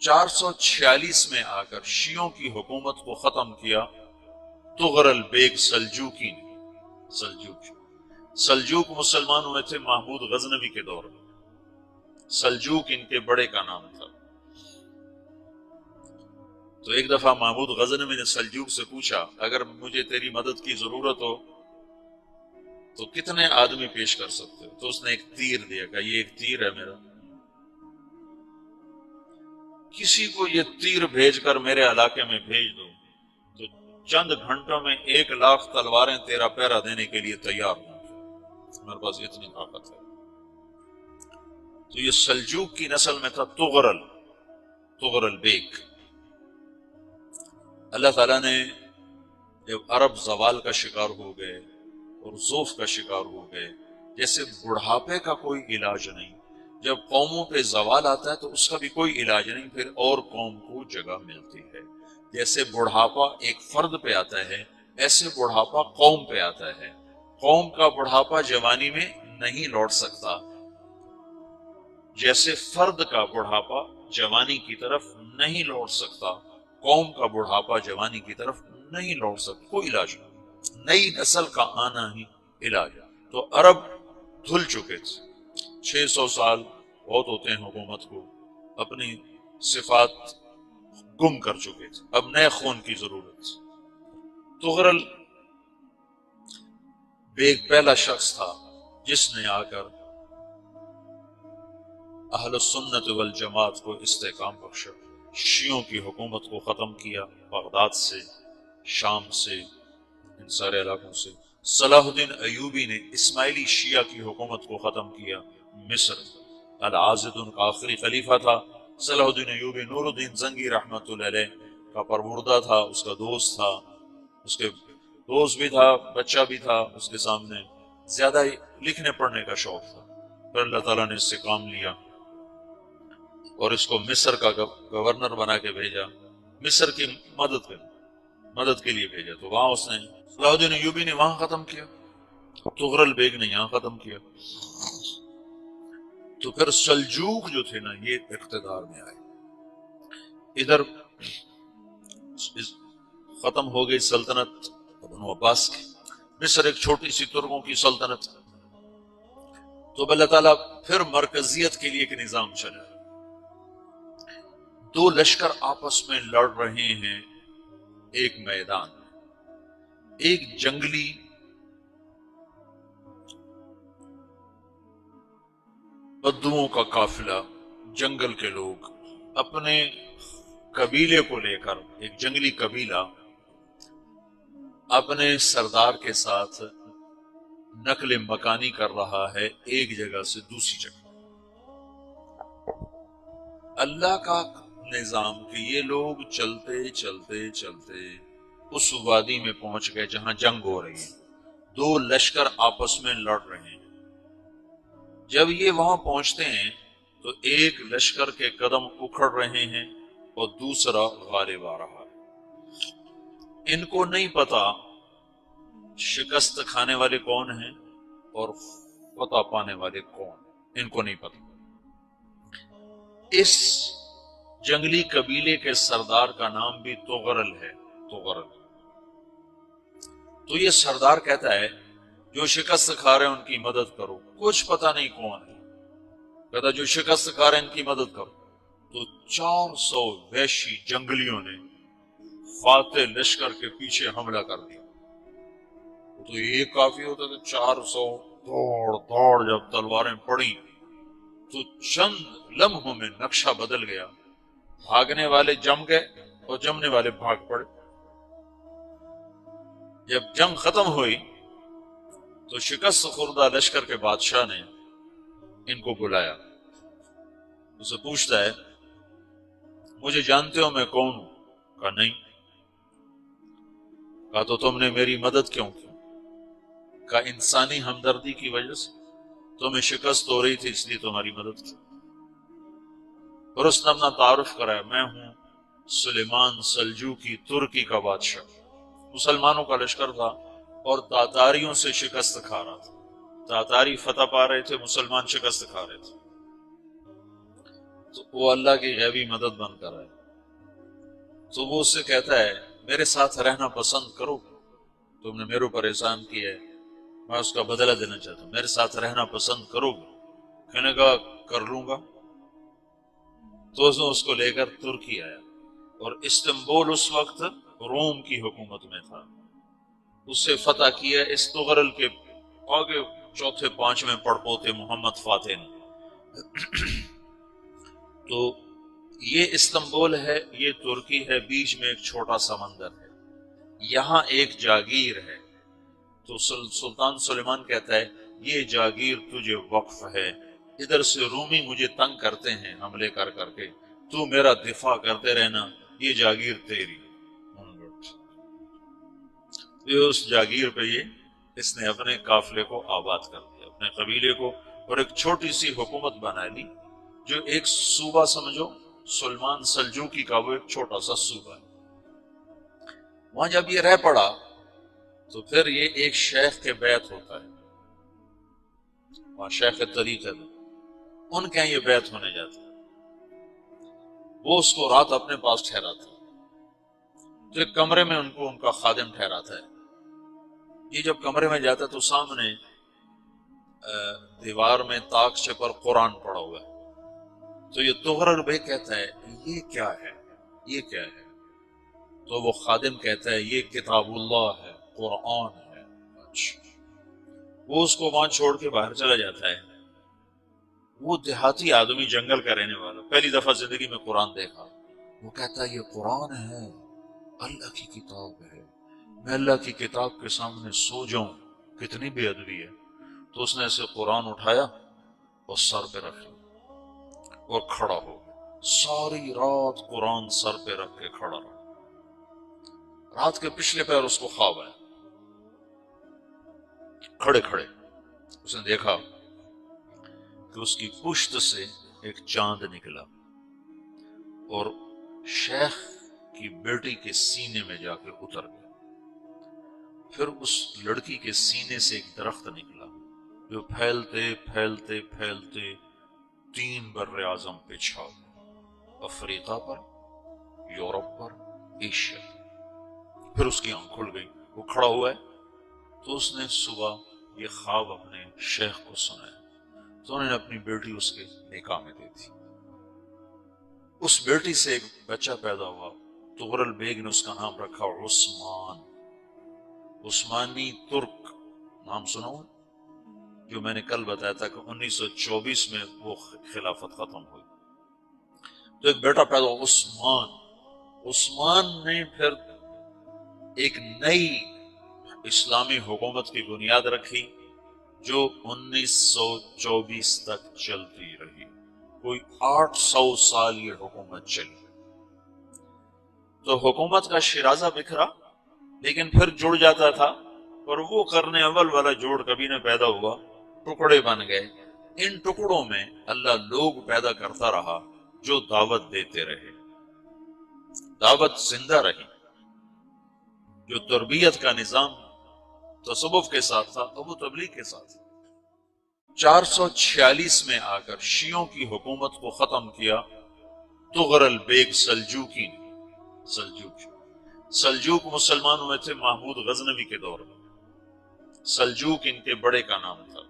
446 میں آ کر شیعوں کی حکومت کو ختم کیا تغرل بیگ سلجوکی نے۔ سلجوک مسلمان ہوئے تھے محمود غزنوی کے دور میں، سلجوک ان کے بڑے کا نام تھا۔ تو ایک دفعہ محمود غزنوی نے سلجوک سے پوچھا اگر مجھے تیری مدد کی ضرورت ہو تو کتنے آدمی پیش کر سکتے ہو؟ تو اس نے ایک تیر دیا، کہا یہ ایک تیر ہے میرا، کسی کو یہ تیر بھیج کر میرے علاقے میں بھیج دو تو چند گھنٹوں میں 1,00,000 تلواریں تیرا پہرا دینے کے لیے تیار ہوں، میرے پاس اتنی طاقت ہے۔ تو یہ سلجوک کی نسل میں تھا تغرل بیگ۔ اللہ تعالیٰ نے جب عرب زوال کا شکار ہو گئے اور ضعف کا شکار ہو گئے، جیسے بڑھاپے کا کوئی علاج نہیں، جب قوموں پہ زوال آتا ہے تو اس کا بھی کوئی علاج نہیں، پھر اور قوم کو جگہ ملتی ہے۔ جیسے بڑھاپا ایک فرد پہ آتا ہے، ایسے بڑھاپا قوم پہ آتا ہے۔ قوم کا بڑھاپا جوانی میں نہیں لوٹ سکتا، جیسے فرد کا بڑھاپا جوانی کی طرف نہیں لوٹ سکتا، قوم کا بڑھاپا جوانی کی طرف نہیں لوٹ سکتا، کوئی علاج نہیں، نئی نسل کا آنا ہی علاج۔ تو عرب دھل چکے تھے، 600 سال بہت ہوتے ہیں حکومت کو، اپنی صفات گم کر چکے تھے، اب نئے خون کی ضرورت تھی۔ تغرل بیگ پہلا شخص تھا جس نے آ کر اہل السنت والجماعت کو استحکام بخشا، شیعوں کی حکومت کو ختم کیا، بغداد سے، شام سے، ان سارے علاقوں سے۔ صلاح الدین ایوبی نے اسماعیلی شیعہ کی حکومت کو ختم کیا، مصر۔ العاضد ان کا آخری خلیفہ تھا صلاح الدین ایوبی، نور الدین زنگی رحمۃ اللہ علیہ کا پروردہ تھا، اس کا دوست تھا، اس کے دوست بھی تھا، بچہ بھی تھا اس کے سامنے، زیادہ لکھنے پڑھنے کا شوق تھا۔ پھر اللہ تعالیٰ نے اس سے کام لیا اور اس کو مصر کا گورنر بنا کے بھیجا، مصر کی مدد کے لیے بھیجا۔ تو وہاں اس نے صلاح الدین ایوبی نے وہاں ختم کیا، تغرل بیگ نے یہاں ختم کیا۔ تو پھر سلجوق جو تھے نا یہ اقتدار میں آئے، ادھر ختم ہو گئی سلطنت بنو عباس کی، مصر ایک چھوٹی سی ترکوں کی سلطنت۔ تو اللہ تعالیٰ پھر مرکزیت کے لیے ایک نظام چلا، دو لشکر آپس میں لڑ رہے ہیں ایک میدان، ایک جنگلی بدوؤں کا قافلہ، جنگل کے لوگ اپنے قبیلے کو لے کر، ایک جنگلی قبیلہ اپنے سردار کے ساتھ نقل مکانی کر رہا ہے ایک جگہ سے دوسری جگہ۔ اللہ کا نظام کہ یہ لوگ چلتے چلتے چلتے اس وادی میں پہنچ گئے جہاں جنگ ہو رہی ہے، دو لشکر آپس میں لڑ رہے ہیں۔ جب یہ وہاں پہنچتے ہیں تو ایک لشکر کے قدم اکھڑ رہے ہیں اور دوسرا غالب آ رہا ہے۔ ان کو نہیں پتا شکست کھانے والے کون ہیں اور فتح پانے والے کون، ان کو نہیں پتا۔ اس جنگلی قبیلے کے سردار کا نام بھی تغرل ہے، تغرل۔ تو یہ سردار کہتا ہے جو شکست کھا رہے ہیں ان کی مدد کرو، کچھ پتہ نہیں کون ہے، کہتا جو شکست کھا رہے ہیں ان کی مدد کرو۔ تو 400 وحشی جنگلیوں نے فاتح لشکر کے پیچھے حملہ کر دیا۔ تو یہ کافی ہوتا تھا، 400 دوڑ جب تلواریں پڑی تو چند لمحوں میں نقشہ بدل گیا، بھاگنے والے جم گئے اور جمنے والے بھاگ پڑے۔ جب جنگ ختم ہوئی تو شکست خوردہ لشکر کے بادشاہ نے ان کو بلایا، اسے پوچھتا ہے مجھے جانتے ہو میں کون ہوں؟ کہا نہیں۔ کہا تو تم نے میری مدد کیوں کی؟ کہا انسانی ہمدردی کی وجہ سے، تمہیں شکست ہو رہی تھی اس لیے تمہاری مدد کی۔ اور اس نے اپنا تعارف کرایا، میں ہوں سلیمان سلجوقی، ترکی کا بادشاہ، مسلمانوں کا لشکر تھا اور تاتاریوں سے شکست کھا رہا تھا، تاتاری فتح پا رہے تھے، مسلمان شکست کھا رہے تھے۔ تو وہ اللہ کی غیبی مدد بن کر آئے، تو وہ اس سے کہتا ہے میرے ساتھ رہنا پسند کرو، تم نے میرے اوپر احسان کیا ہے، میں اس کا بدلہ دینا چاہتا ہوں، میرے ساتھ رہنا پسند کرو گے؟ کہنے کا کر لوں گا۔ تو اس کو لے کر ترکی آیا، اور استنبول اس وقت روم کی حکومت میں تھا، اس سے فتح کیا اس تغرل کے آگے چوتھے پانچویں پڑپوتے محمد فاتح نے۔ تو یہ استنبول ہے، یہ ترکی ہے، بیچ میں ایک چھوٹا سمندر ہے، یہاں ایک جاگیر ہے۔ تو سلطان سلیمان کہتا ہے یہ جاگیر تجھے وقف ہے، ادھر سے رومی مجھے تنگ کرتے ہیں حملے کر کر کے، تو میرا دفاع کرتے رہنا، یہ جاگیر تیری۔ اس جاگیر پہ اس نے اپنے قافلے کو آباد کر دیا، اپنے قبیلے کو، اور ایک چھوٹی سی حکومت بنا لی، جو ایک صوبہ سمجھو سلمان سلجوقی کا، وہ ایک چھوٹا سا صوبہ ہے۔ وہاں جب یہ رہ پڑا تو پھر یہ ایک شیخ کے بیعت ہوتا ہے، وہاں شیخ طریقہ میں ان کے یہاں یہ بیعت ہونے جاتا ہے، وہ اس کو رات اپنے پاس ٹھہراتا ہے، تو ایک کمرے میں ان کو ان کا خادم ٹھہراتا ہے۔ یہ جب کمرے میں جاتا ہے تو سامنے دیوار میں تاکچے پر قرآن پڑا ہوا ہے، تو یہ تغرل بیگ کہتا ہے یہ کیا ہے، یہ کیا ہے؟ تو وہ خادم کہتا ہے یہ کتاب اللہ ہے، قرآن ہے۔ وہ اس کو وہاں چھوڑ کے باہر چلا جاتا ہے۔ وہ دیہاتی آدمی، جنگل کا رہنے والا، پہلی دفعہ زندگی میں قرآن دیکھا، وہ کہتا ہے یہ قرآن ہے، اللہ کی کتاب ہے، میں اللہ کی کتاب کے سامنے سو جاؤں، کتنی بے ادبی ہے۔ تو اس نے ایسے قرآن اٹھایا اور سر پہ رکھ لیا اور کھڑا ہو گیا، ساری رات قرآن سر پہ رکھ کے کھڑا رہا۔ رات کے پچھلے پہر اس کو خواب آیا، کھڑے کھڑے اس نے دیکھا کہ اس کی پشت سے ایک چاند نکلا اور شیخ کی بیٹی کے سینے میں جا کے اتر گیا۔ پھر اس لڑکی کے سینے سے ایک درخت نکلا جو پھیلتے پھیلتے پھیلتے 3 بر اعظم پہ چھا گیا، افریقہ پر، یورپ پر، ایشیا۔ پھر اس کی آنکھ کھل گئی، وہ کھڑا ہوا ہے۔ تو اس نے صبح یہ خواب اپنے شیخ کو سنایا، تو انہوں نے اپنی بیٹی اس کے نکاح میں دے دی۔ اس بیٹی سے ایک بچہ پیدا ہوا، تغرل بیگ نے اس کا نام رکھا عثمان، عثمانی ترک نام سنا ہوا، جو میں نے کل بتایا تھا کہ 1924 میں وہ خلافت ختم ہوئی۔ تو ایک بیٹا پیدا ہوا عثمان۔ عثمان نے پھر ایک نئی اسلامی حکومت کی بنیاد رکھی جو 1924 تک چلتی رہی، کوئی 800 سال یہ حکومت چلی۔ تو حکومت کا شیرازہ بکھرا لیکن پھر جڑ جاتا تھا، اور وہ قرن اول والا جوڑ کبھی نہ پیدا ہوا، ٹکڑے بن گئے۔ ان ٹکڑوں میں اللہ لوگ پیدا کرتا رہا جو دعوت دیتے رہے، دعوت زندہ رہی۔ جو تربیت کا نظام تصوف کے ساتھ تھا اب وہ تبلیغ کے ساتھ۔ 446 میں آ کر شیعوں کی حکومت کو ختم کیا تغرل بیگ سلجوقی نے۔ سلجوق مسلمانوں میں تھے محمود غزنوی کے دور میں، سلجوق ان کے بڑے کا نام تھا۔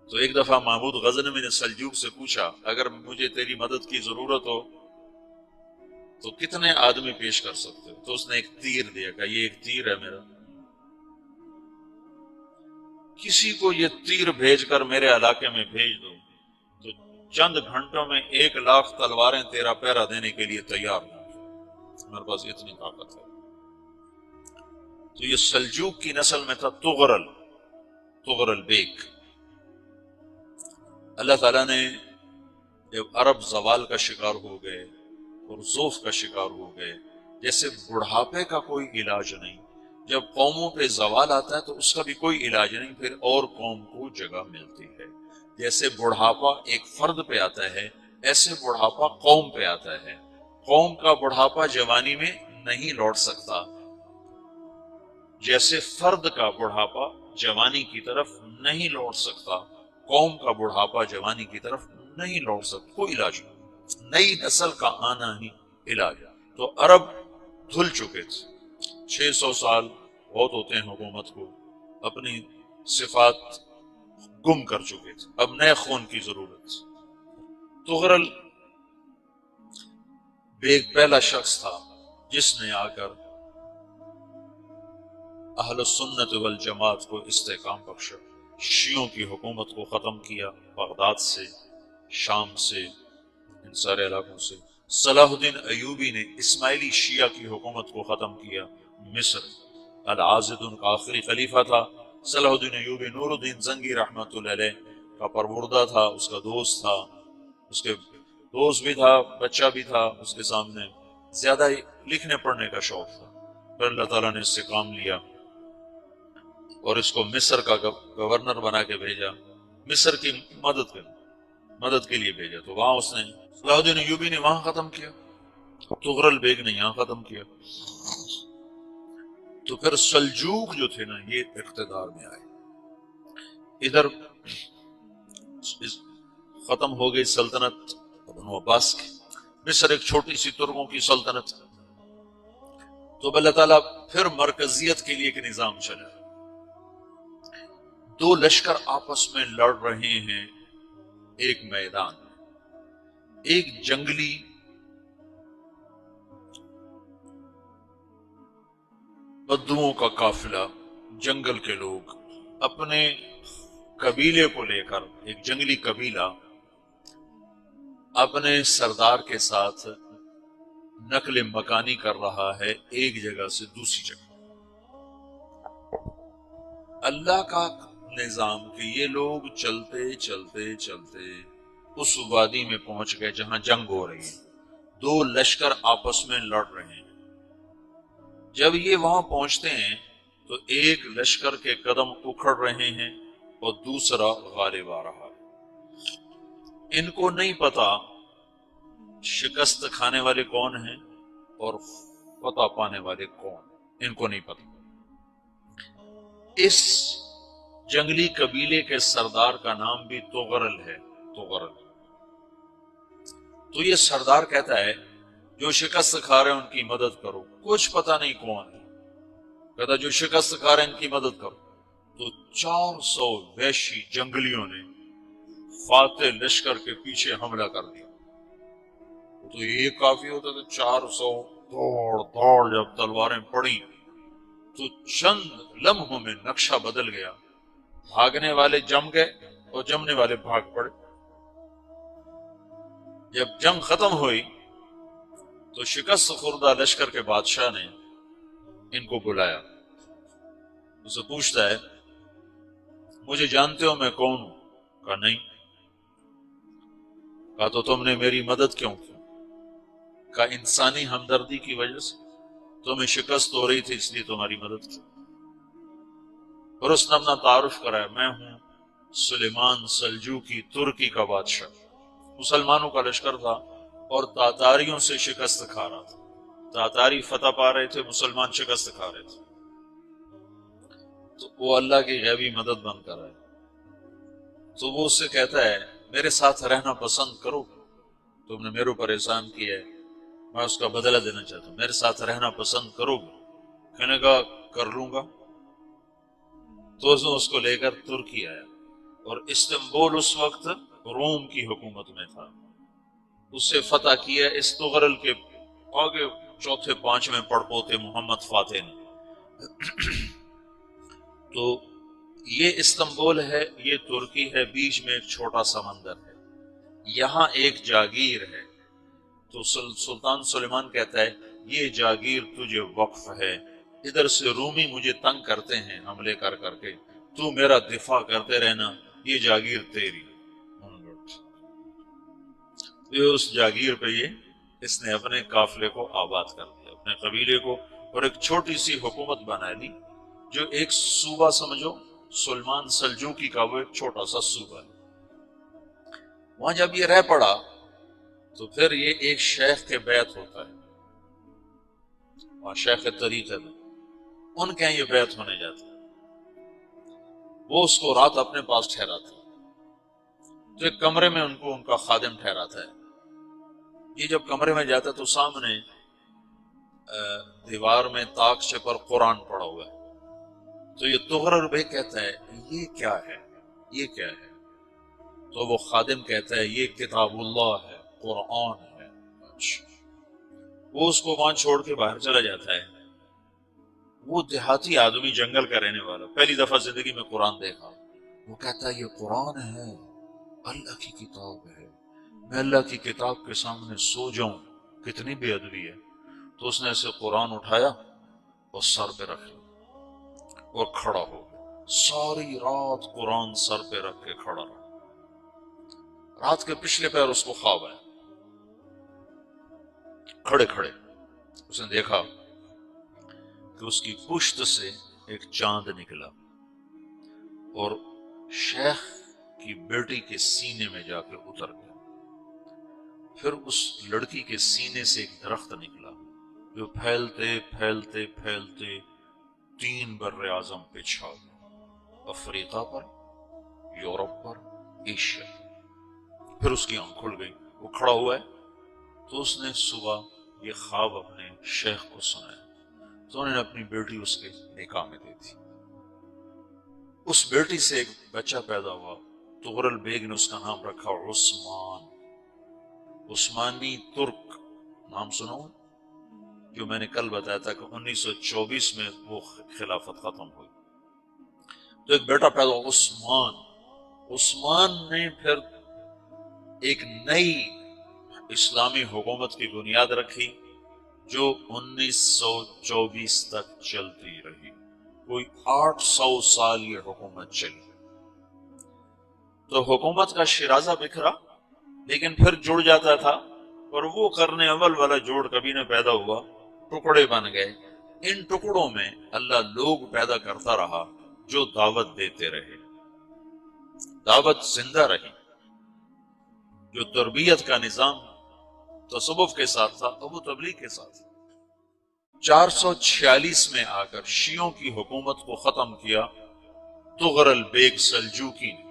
تو ایک دفعہ محمود غزنوی نے سلجوق سے پوچھا اگر مجھے تیری مدد کی ضرورت ہو تو کتنے آدمی پیش کر سکتے ہو؟ تو اس نے ایک تیر دیا، کہا یہ ایک تیر ہے میرا، کسی کو یہ تیر بھیج کر میرے علاقے میں بھیج دو تو چند گھنٹوں میں 1,00,000 تلواریں تیرا پہرا دینے کے لیے تیار ہوں، میرے پاس اتنی طاقت ہے۔ تو یہ سلجوق کی نسل میں تھا تغرل بیگ۔ اللہ تعالیٰ نے جب عرب زوال کا شکار ہو گئے اور ذوف کا شکار ہو گئے، جیسے بڑھاپے کا کوئی علاج نہیں، جب قوموں پہ زوال آتا ہے تو اس کا بھی کوئی علاج نہیں، پھر اور قوم کو جگہ ملتی ہے۔ جیسے بڑھاپا ایک فرد پہ آتا ہے ایسے بڑھاپا قوم پہ آتا ہے۔ قوم کا بڑھاپا جوانی میں نہیں لوٹ سکتا، جیسے فرد کا بڑھاپا جوانی کی طرف نہیں لوٹ سکتا، قوم کا بڑھاپا جوانی کی طرف نہیں لوٹ سکتے، کوئی علاج نہیں، نئی نسل کا آنا ہی علاج ہے۔ تو عرب دھل چکے تھے، 600 سال بہت ہوتے ہیں حکومت کو، اپنی صفات گم کر چکے تھے، اب نئے خون کی ضرورت تھی۔ تغرل ایک پہلا شخص تھا جس نے آ کر اہل السنت والجماعت کو استحکام بخشا، شیعوں کی حکومت کو ختم کیا، بغداد سے، شام سے، ان سارے علاقوں سے۔ صلاح الدین ایوبی نے اسماعیلی شیعہ کی حکومت کو ختم کیا، مصر، العازد ان کا آخری خلیفہ تھا۔ صلاح الدین ایوبی نور الدین زنگی رحمۃ اللہ علیہ کا پروردہ تھا، اس کا دوست تھا، اس کے دوست بھی تھا، بچہ بھی تھا اس کے سامنے، زیادہ لکھنے پڑھنے کا شوق تھا۔ پھر اللہ تعالیٰ نے اس سے کام لیا اور اس کو مصر کا گورنر بنا کے بھیجا، مصر کی مدد کے لیے بھیجا، تو وہاں اس نے صلاح الدین ایوبی نے وہاں ختم کیا، تغرل بیگ نے یہاں ختم کیا۔ تو پھر سلجوق جو تھے نا یہ اقتدار میں آئے، ادھر ختم ہو گئی سلطنت بنو عباس کی، مصر ایک چھوٹی سی ترکوں کی سلطنت، تو اللہ تعالیٰ پھر مرکزیت کے لیے ایک نظام چلا، دو لشکر آپس میں لڑ رہے ہیں ایک میدان، ایک جنگلی بدوؤں کا قافلہ، جنگل کے لوگ اپنے قبیلے کو لے کر، ایک جنگلی قبیلہ اپنے سردار کے ساتھ نقل مکانی کر رہا ہے ایک جگہ سے دوسری جگہ۔ اللہ کا نظام کہ یہ لوگ چلتے چلتے چلتے اس وادی میں پہنچ گئے جہاں جنگ ہو رہی ہے، دو لشکر آپس میں لڑ رہے ہیں۔ جب یہ وہاں پہنچتے ہیں تو ایک لشکر کے قدم اکھڑ رہے ہیں اور دوسرا غالب آ رہا ہے۔ ان کو نہیں پتا شکست کھانے والے کون ہیں اور فتح پانے والے کون، ان کو نہیں پتا۔ اس جنگلی قبیلے کے سردار کا نام بھی تغرل ہے، تغرل۔ تو یہ سردار کہتا ہے جو شکست کھا رہے ہیں ان کی مدد کرو، کچھ پتہ نہیں کون ہے، کہتا جو شکست کھا رہے ہیں ان کی مدد کرو۔ تو 400 وحشی جنگلیوں نے فاتح لشکر کے پیچھے حملہ کر دیا۔ تو یہ کافی ہوتا تھا، 400 دوڑ دوڑ، جب تلواریں پڑی تو چند لمحوں میں نقشہ بدل گیا، بھاگنے والے جم گئے اور جمنے والے بھاگ پڑے۔ جب جنگ ختم ہوئی تو شکست خوردہ لشکر کے بادشاہ نے ان کو بلایا، اسے پوچھتا ہے مجھے جانتے ہو میں کون ہوں؟ کہا نہیں۔ کہا تو تم نے میری مدد کیوں کی؟ کہا انسانی ہمدردی کی وجہ سے، تمہیں شکست ہو رہی تھی اس لیے تمہاری مدد کی۔ اور اس نے اپنا تعارف کرایا، میں ہوں سلیمان سلجوقی، ترکی کا بادشاہ، مسلمانوں کا لشکر تھا اور تاتاریوں سے شکست کھا رہا تھا، تاتاری فتح پا رہے تھے، مسلمان شکست کھا رہے تھے۔ تو وہ اللہ کی غیبی مدد بن کر آئے، تو وہ اس سے کہتا ہے میرے ساتھ رہنا پسند کرو، تم نے میرے اوپر احسان کیا ہے، میں اس کا بدلہ دینا چاہتا ہوں، میرے ساتھ رہنا پسند کرو گے؟ کہنے کا کر لوں گا۔ تو اس کو لے کر ترکی آیا، اور استنبول اس وقت روم کی حکومت میں تھا، اسے فتح کیا اس تغرل کے آگے چوتھے پانچویں پڑپوتے محمد فاتح نے۔ تو یہ استنبول ہے، یہ ترکی ہے، بیچ میں ایک چھوٹا سمندر ہے، یہاں ایک جاگیر ہے۔ تو سلطان سلیمان کہتا ہے یہ جاگیر تجھے وقف ہے، ادھر سے رومی مجھے تنگ کرتے ہیں حملے کر کر کے، تو میرا دفاع کرتے رہنا، یہ جاگیر تیری۔ یہ اس جاگیر پہ اس نے اپنے قافلے کو آباد کر دیا، اپنے قبیلے کو، اور ایک چھوٹی سی حکومت بنا لی، جو ایک صوبہ سمجھو، سلمان سلجوقی کا وہ ایک چھوٹا سا صوبہ ہے۔ وہاں جب یہ رہ پڑا تو پھر یہ ایک شیخ کے بیعت ہوتا ہے، اور شیخ طریقہ ہے، ان کے یہ بیعت ہونے جاتا ہے، وہ اس کو رات اپنے پاس ٹھہراتا ہے۔ تو ایک کمرے میں ان کو ان کا خادم ٹھہراتا ہے. یہ جب کمرے میں جاتا ہے تو سامنے دیوار میں تاکچے پر قرآن پڑا ہوا ہے. تو یہ تغرل بیگ کہتا ہے یہ کیا ہے، یہ کیا ہے؟ تو وہ خادم کہتا ہے یہ کتاب اللہ ہے، قرآن ہے. اچھا. وہ اس کو وہاں چھوڑ کے باہر چلا جاتا ہے. وہ دیہاتی آدمی، جنگل کا رہنے والا، پہلی دفعہ زندگی میں قرآن دیکھا. وہ کہتا ہے یہ قرآن ہے، اللہ کی کتاب ہے، میں اللہ کی کتاب کے سامنے سو جاؤں، کتنی بے ادبی ہے. تو اس نے ایسے قرآن اٹھایا اور سر پہ رکھ لیا اور کھڑا ہو گیا. ساری رات قرآن سر پہ رکھ کے کھڑا رہا. رات کے پچھلے پیر اس کو خواب آیا. کھڑے کھڑے اس نے دیکھا کہ اس کی پشت سے ایک چاند نکلا اور شیخ کی بیٹی کے سینے میں جا کے اتر گیا. پھر اس لڑکی کے سینے سے ایک درخت نکلا جو پھیلتے پھیلتے پھیلتے 3 بر اعظم پہ چھا گیا، افریقہ پر، یورپ پر، ایشیا. پھر اس کی آنکھ کھل گئی. وہ کھڑا ہوا ہے تو اس نے صبح یہ خواب اپنے شیخ کو سنایا. تو انہوں نے اپنی بیٹی اس کے نکاح میں دے دی. اس بیٹی سے ایک بچہ پیدا ہوا. تغرل بیگ نے اس کا نام رکھا عثمان. عثمانی ترک نام سنو، جو میں نے کل بتایا تھا کہ 1924 میں وہ خلافت ختم ہوئی. تو ایک بیٹا پیدا ہوا عثمان. عثمان نے پھر ایک نئی اسلامی حکومت کی بنیاد رکھی جو 1924 تک چلتی رہی. کوئی 800 سال یہ حکومت چلی. تو حکومت کا شیرازہ بکھرا لیکن پھر جڑ جاتا تھا، اور وہ کرنے عمل والا جوڑ کبھی نہ پیدا ہوا، ٹکڑے بن گئے. ان ٹکڑوں میں اللہ لوگ پیدا کرتا رہا جو دعوت دیتے رہے. دعوت زندہ رہی. جو تربیت کا نظام تصوف کے ساتھ تھا اب وہ تبلیغ کے ساتھ. 446 میں آ کر شیعوں کی حکومت کو ختم کیا تغرل بیگ سلجوقی نے.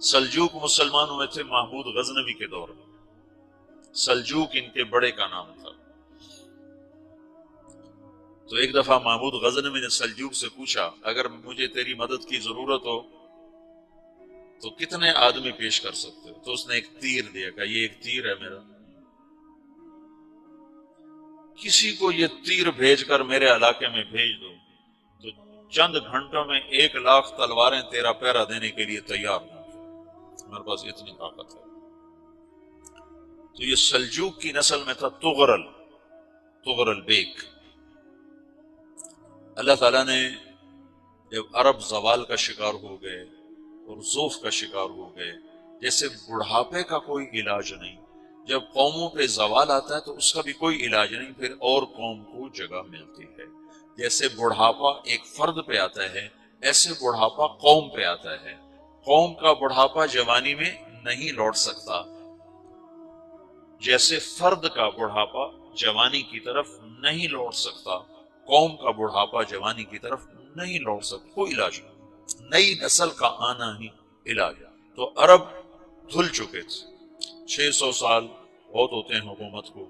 سلجوق مسلمان ہوئے تھے محمود غزنوی کے دور میں. سلجوق ان کے بڑے کا نام تھا. تو ایک دفعہ محمود غزنوی نے سلجوق سے پوچھا اگر مجھے تیری مدد کی ضرورت ہو تو کتنے آدمی پیش کر سکتے ہو؟ تو اس نے ایک تیر دیا، کہا یہ ایک تیر ہے میرا، کسی کو یہ تیر بھیج کر میرے علاقے میں بھیج دو تو چند گھنٹوں میں 1,00,000 تلواریں تیرا پیرا دینے کے لیے تیار ہوں. میرے پاس اتنی طاقت ہے. تو یہ سلجوق کی نسل میں تھا تغرل بیگ. اللہ تعالیٰ نے جب عرب زوال کا شکار ہو گئے اور ضعف کا شکار ہو گئے، جیسے بڑھاپے کا کوئی علاج نہیں، جب قوموں پہ زوال آتا ہے تو اس کا بھی کوئی علاج نہیں، پھر اور قوم کو جگہ ملتی ہے. جیسے بڑھاپا ایک فرد پہ آتا ہے ایسے بڑھاپا قوم پہ آتا ہے. قوم کا بڑھاپا جوانی میں نہیں لوٹ سکتا، جیسے فرد کا بڑھاپا جوانی کی طرف نہیں لوٹ سکتا، قوم کا بڑھاپا جوانی کی طرف نہیں لوٹ سکتا. کوئی علاج نہیں، نئی نسل کا آنا ہی علاج. تو عرب دھل چکے تھے. 600 سال بہت ہوتے ہیں حکومت کو،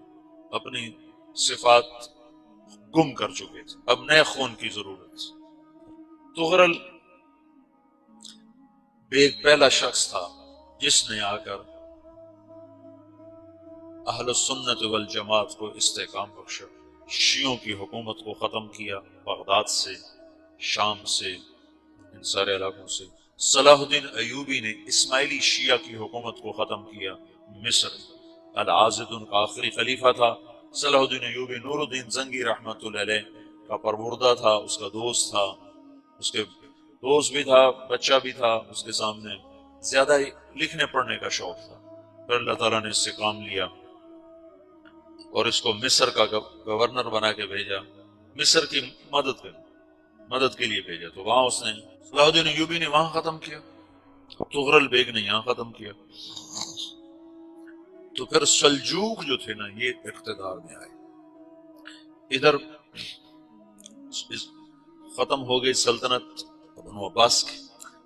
اپنی صفات گم کر چکے تھے، اب نئے خون کی ضرورت. تغرل بیگ پہلا شخص تھا جس نے آ کر اہل السنت والجماعت کو استحکام بخشا، شیعوں کی حکومت کو ختم کیا، بغداد سے، شام سے، ان سارے علاقوں سے. صلاح الدین ایوبی نے اسماعیلی شیعہ کی حکومت کو ختم کیا. مصر العازد ان کا آخری خلیفہ تھا. صلاح الدین ایوبی نور الدین زنگی رحمۃ اللہ علیہ کا پروردہ تھا، اس کا دوست تھا، اس کے دوست بھی تھا، بچہ بھی تھا اس کے سامنے. زیادہ لکھنے پڑھنے کا شوق تھا. پھر اللہ تعالیٰ نے اس سے کام لیا اور اس کو مصر کا گورنر بنا کے بھیجا، مصر کی مدد کے لیے بھیجا. تو وہاں اس نے صلاح الدین ایوبی نے وہاں ختم کیا، تغرل بیگ نے یہاں ختم کیا. تو پھر سلجوق جو تھے نا یہ اقتدار میں آئے. ادھر ختم ہو گئی سلطنت بنو عباس کی.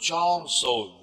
400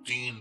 3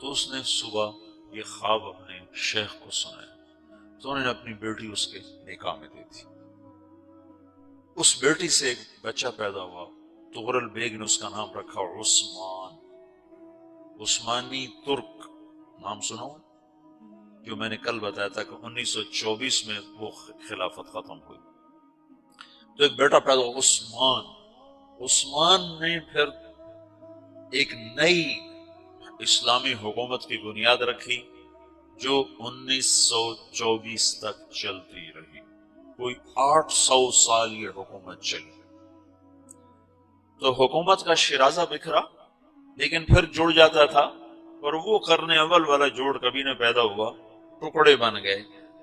تو اس نے صبح یہ خواب اپنے شیخ کو سنایا، تو انہوں نے اپنی بیٹی اس کے نکاح میں دے دی۔ اس بیٹی سے ایک بچہ پیدا ہوا، تغرل بیگ نے اس کا نام رکھا عثمان، عثمانی ترک نام سنا ہوا؟ جو میں نے کل بتایا تھا کہ 1924 میں وہ خلافت ختم ہوئی، تو ایک بیٹا پیدا ہوا عثمان۔ عثمان نے پھر ایک نئی اسلامی حکومت کی بنیاد رکھی جو 1924 تک چلتی رہی، کوئی 800 سال یہ حکومت چلی۔ تو حکومت کا شرازہ بکھرا لیکن پھر جڑ جاتا تھا، اور وہ قرن اول والا جوڑ کبھی نہ پیدا ہوا، ٹکڑے بن گئے۔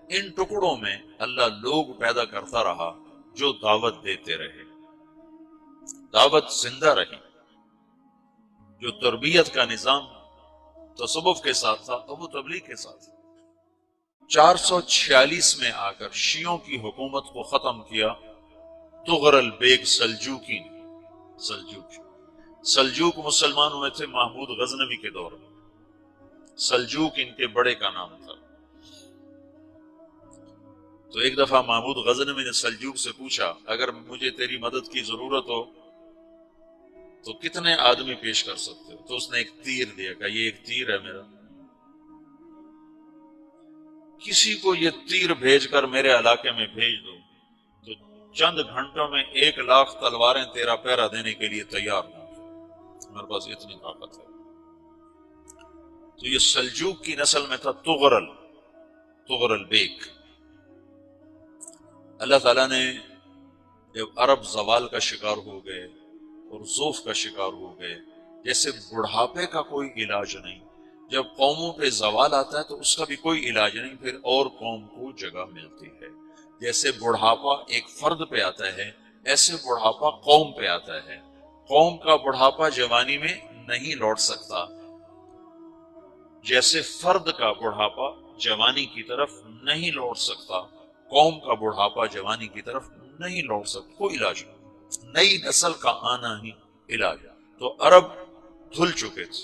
ان ٹکڑوں میں اللہ لوگ پیدا کرتا رہا جو دعوت دیتے رہے، دعوت زندہ رہی۔ جو تربیت کا نظام تصوف کے ساتھ تھا اب وہ تبلیغ کے ساتھ۔ 446 میں آ کر شیعوں کی حکومت کو ختم کیا تغرل بیگ سلجوقی نے۔ سلجوق مسلمانوں میں تھے محمود غزنوی کے دور میں، سلجوق ان کے بڑے کا نام تھا۔ تو ایک دفعہ محمود غزنوی نے سلجوق سے پوچھا، اگر مجھے تیری مدد کی ضرورت ہو تو کتنے آدمی پیش کر سکتے ہو؟ تو اس نے ایک تیر دیا، کہا یہ ایک تیر ہے میرا، کسی کو یہ تیر بھیج کر میرے علاقے میں بھیج دو تو چند گھنٹوں میں 1,00,000 تلواریں تیرا پہرا دینے کے لیے تیار ہوں، میرے پاس اتنی طاقت ہے۔ تو یہ سلجوق کی نسل میں تھا تغرل بیگ۔ اللہ تعالیٰ نے جب عرب زوال کا شکار ہو گئے اور ذوف کا شکار ہو گئے، جیسے بڑھاپے کا کوئی علاج نہیں، جب قوموں پہ زوال آتا ہے تو اس کا بھی کوئی علاج نہیں، پھر اور قوم کو جگہ ملتی ہے۔ جیسے بڑھاپا ایک فرد پہ آتا ہے، ایسے بڑھاپا قوم پہ آتا ہے۔ قوم کا بڑھاپا جوانی میں نہیں لوٹ سکتا، جیسے فرد کا بڑھاپا جوانی کی طرف نہیں لوٹ سکتا، قوم کا بڑھاپا جوانی کی طرف نہیں لوٹ سکتا، کوئی علاج نہیں، نئی نسل کا آنا ہی علاج۔ تو عرب دھل چکے تھے،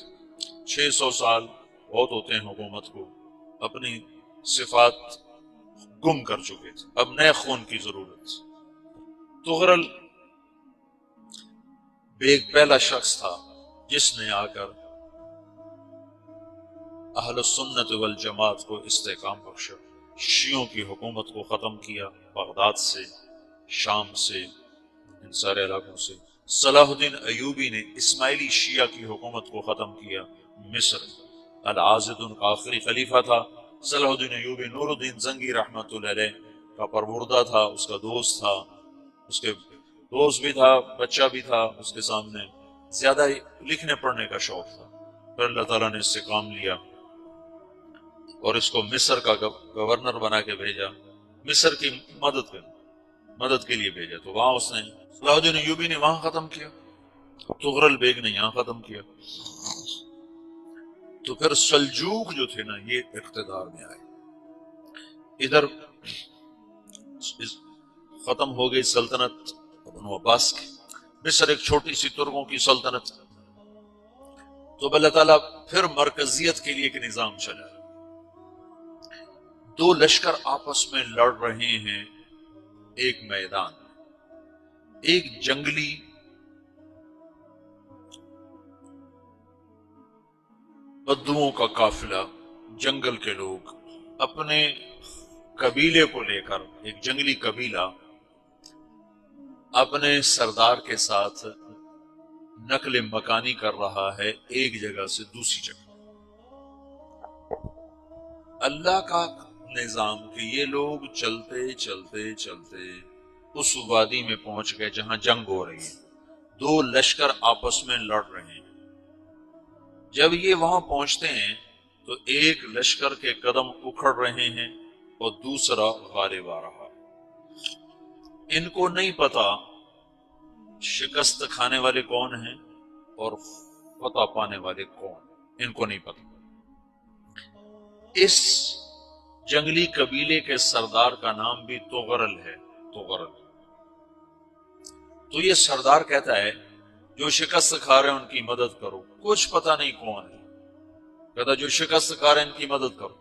600 سال بہت ہوتے ہیں حکومت کو، اپنی صفات گم کر چکے تھے، اب نئے خون کی ضرورت تھی۔ تغرل بیگ پہلا شخص تھا جس نے آ کر اہل سنت والجماعت کو استحکام بخشا، شیعوں کی حکومت کو ختم کیا، بغداد سے، شام سے، ان سارے علاقوں سے۔ صلاح الدین ایوبی نے اسماعیلی شیعہ کی حکومت کو ختم کیا، مصر۔ العازد ان کا آخری خلیفہ تھا۔ صلاح الدین ایوبی نور الدین زنگی رحمۃ اللہ علیہ کا پروردہ تھا، اس کا دوست تھا، اس کے دوست بھی تھا، بچہ بھی تھا اس کے سامنے، زیادہ لکھنے پڑھنے کا شوق تھا۔ پھر اللہ تعالیٰ نے اس سے کام لیا اور اس کو مصر کا گورنر بنا کے بھیجا، مصر کی مدد کے لیے بھیجا۔ تو وہاں اس نے صلاح الدین ایوبی نے وہاں ختم کیا، تغرل بیگ نے یہاں ختم کیا۔ تو پھر سلجوق جو تھے نا یہ اقتدار میں آئے، ادھر ختم ہو گئی سلطنت بنو عباس کی، مصر ایک چھوٹی سی ترکوں کی سلطنت۔ تو اللہ تعالیٰ پھر مرکزیت کے لیے ایک نظام چلا، دو لشکر آپس میں لڑ رہے ہیں ایک میدان، ایک جنگلی بدوؤں کا قافلہ، جنگل کے لوگ اپنے قبیلے کو لے کر، ایک جنگلی قبیلہ اپنے سردار کے ساتھ نقل مکانی کر رہا ہے ایک جگہ سے دوسری جگہ۔ اللہ کا نظام کہ یہ لوگ چلتے چلتے چلتے اس وادی میں پہنچ گئے جہاں جنگ ہو رہی ہے، دو لشکر آپس میں لڑ رہے ہیں۔ جب یہ وہاں پہنچتے ہیں تو ایک لشکر کے قدم اکھڑ رہے ہیں اور دوسرا غالب آ رہا ہے۔ ان کو نہیں پتا شکست کھانے والے کون ہیں اور فتح پانے والے کون، ان کو نہیں پتا۔ اس جنگلی قبیلے کے سردار کا نام بھی تغرل ہے، تغرل۔ تو یہ سردار کہتا ہے جو شکست کھا رہے ہیں ان کی مدد کرو، کچھ پتہ نہیں کون ہے، کہتا جو شکست کار ان کی مدد کرو.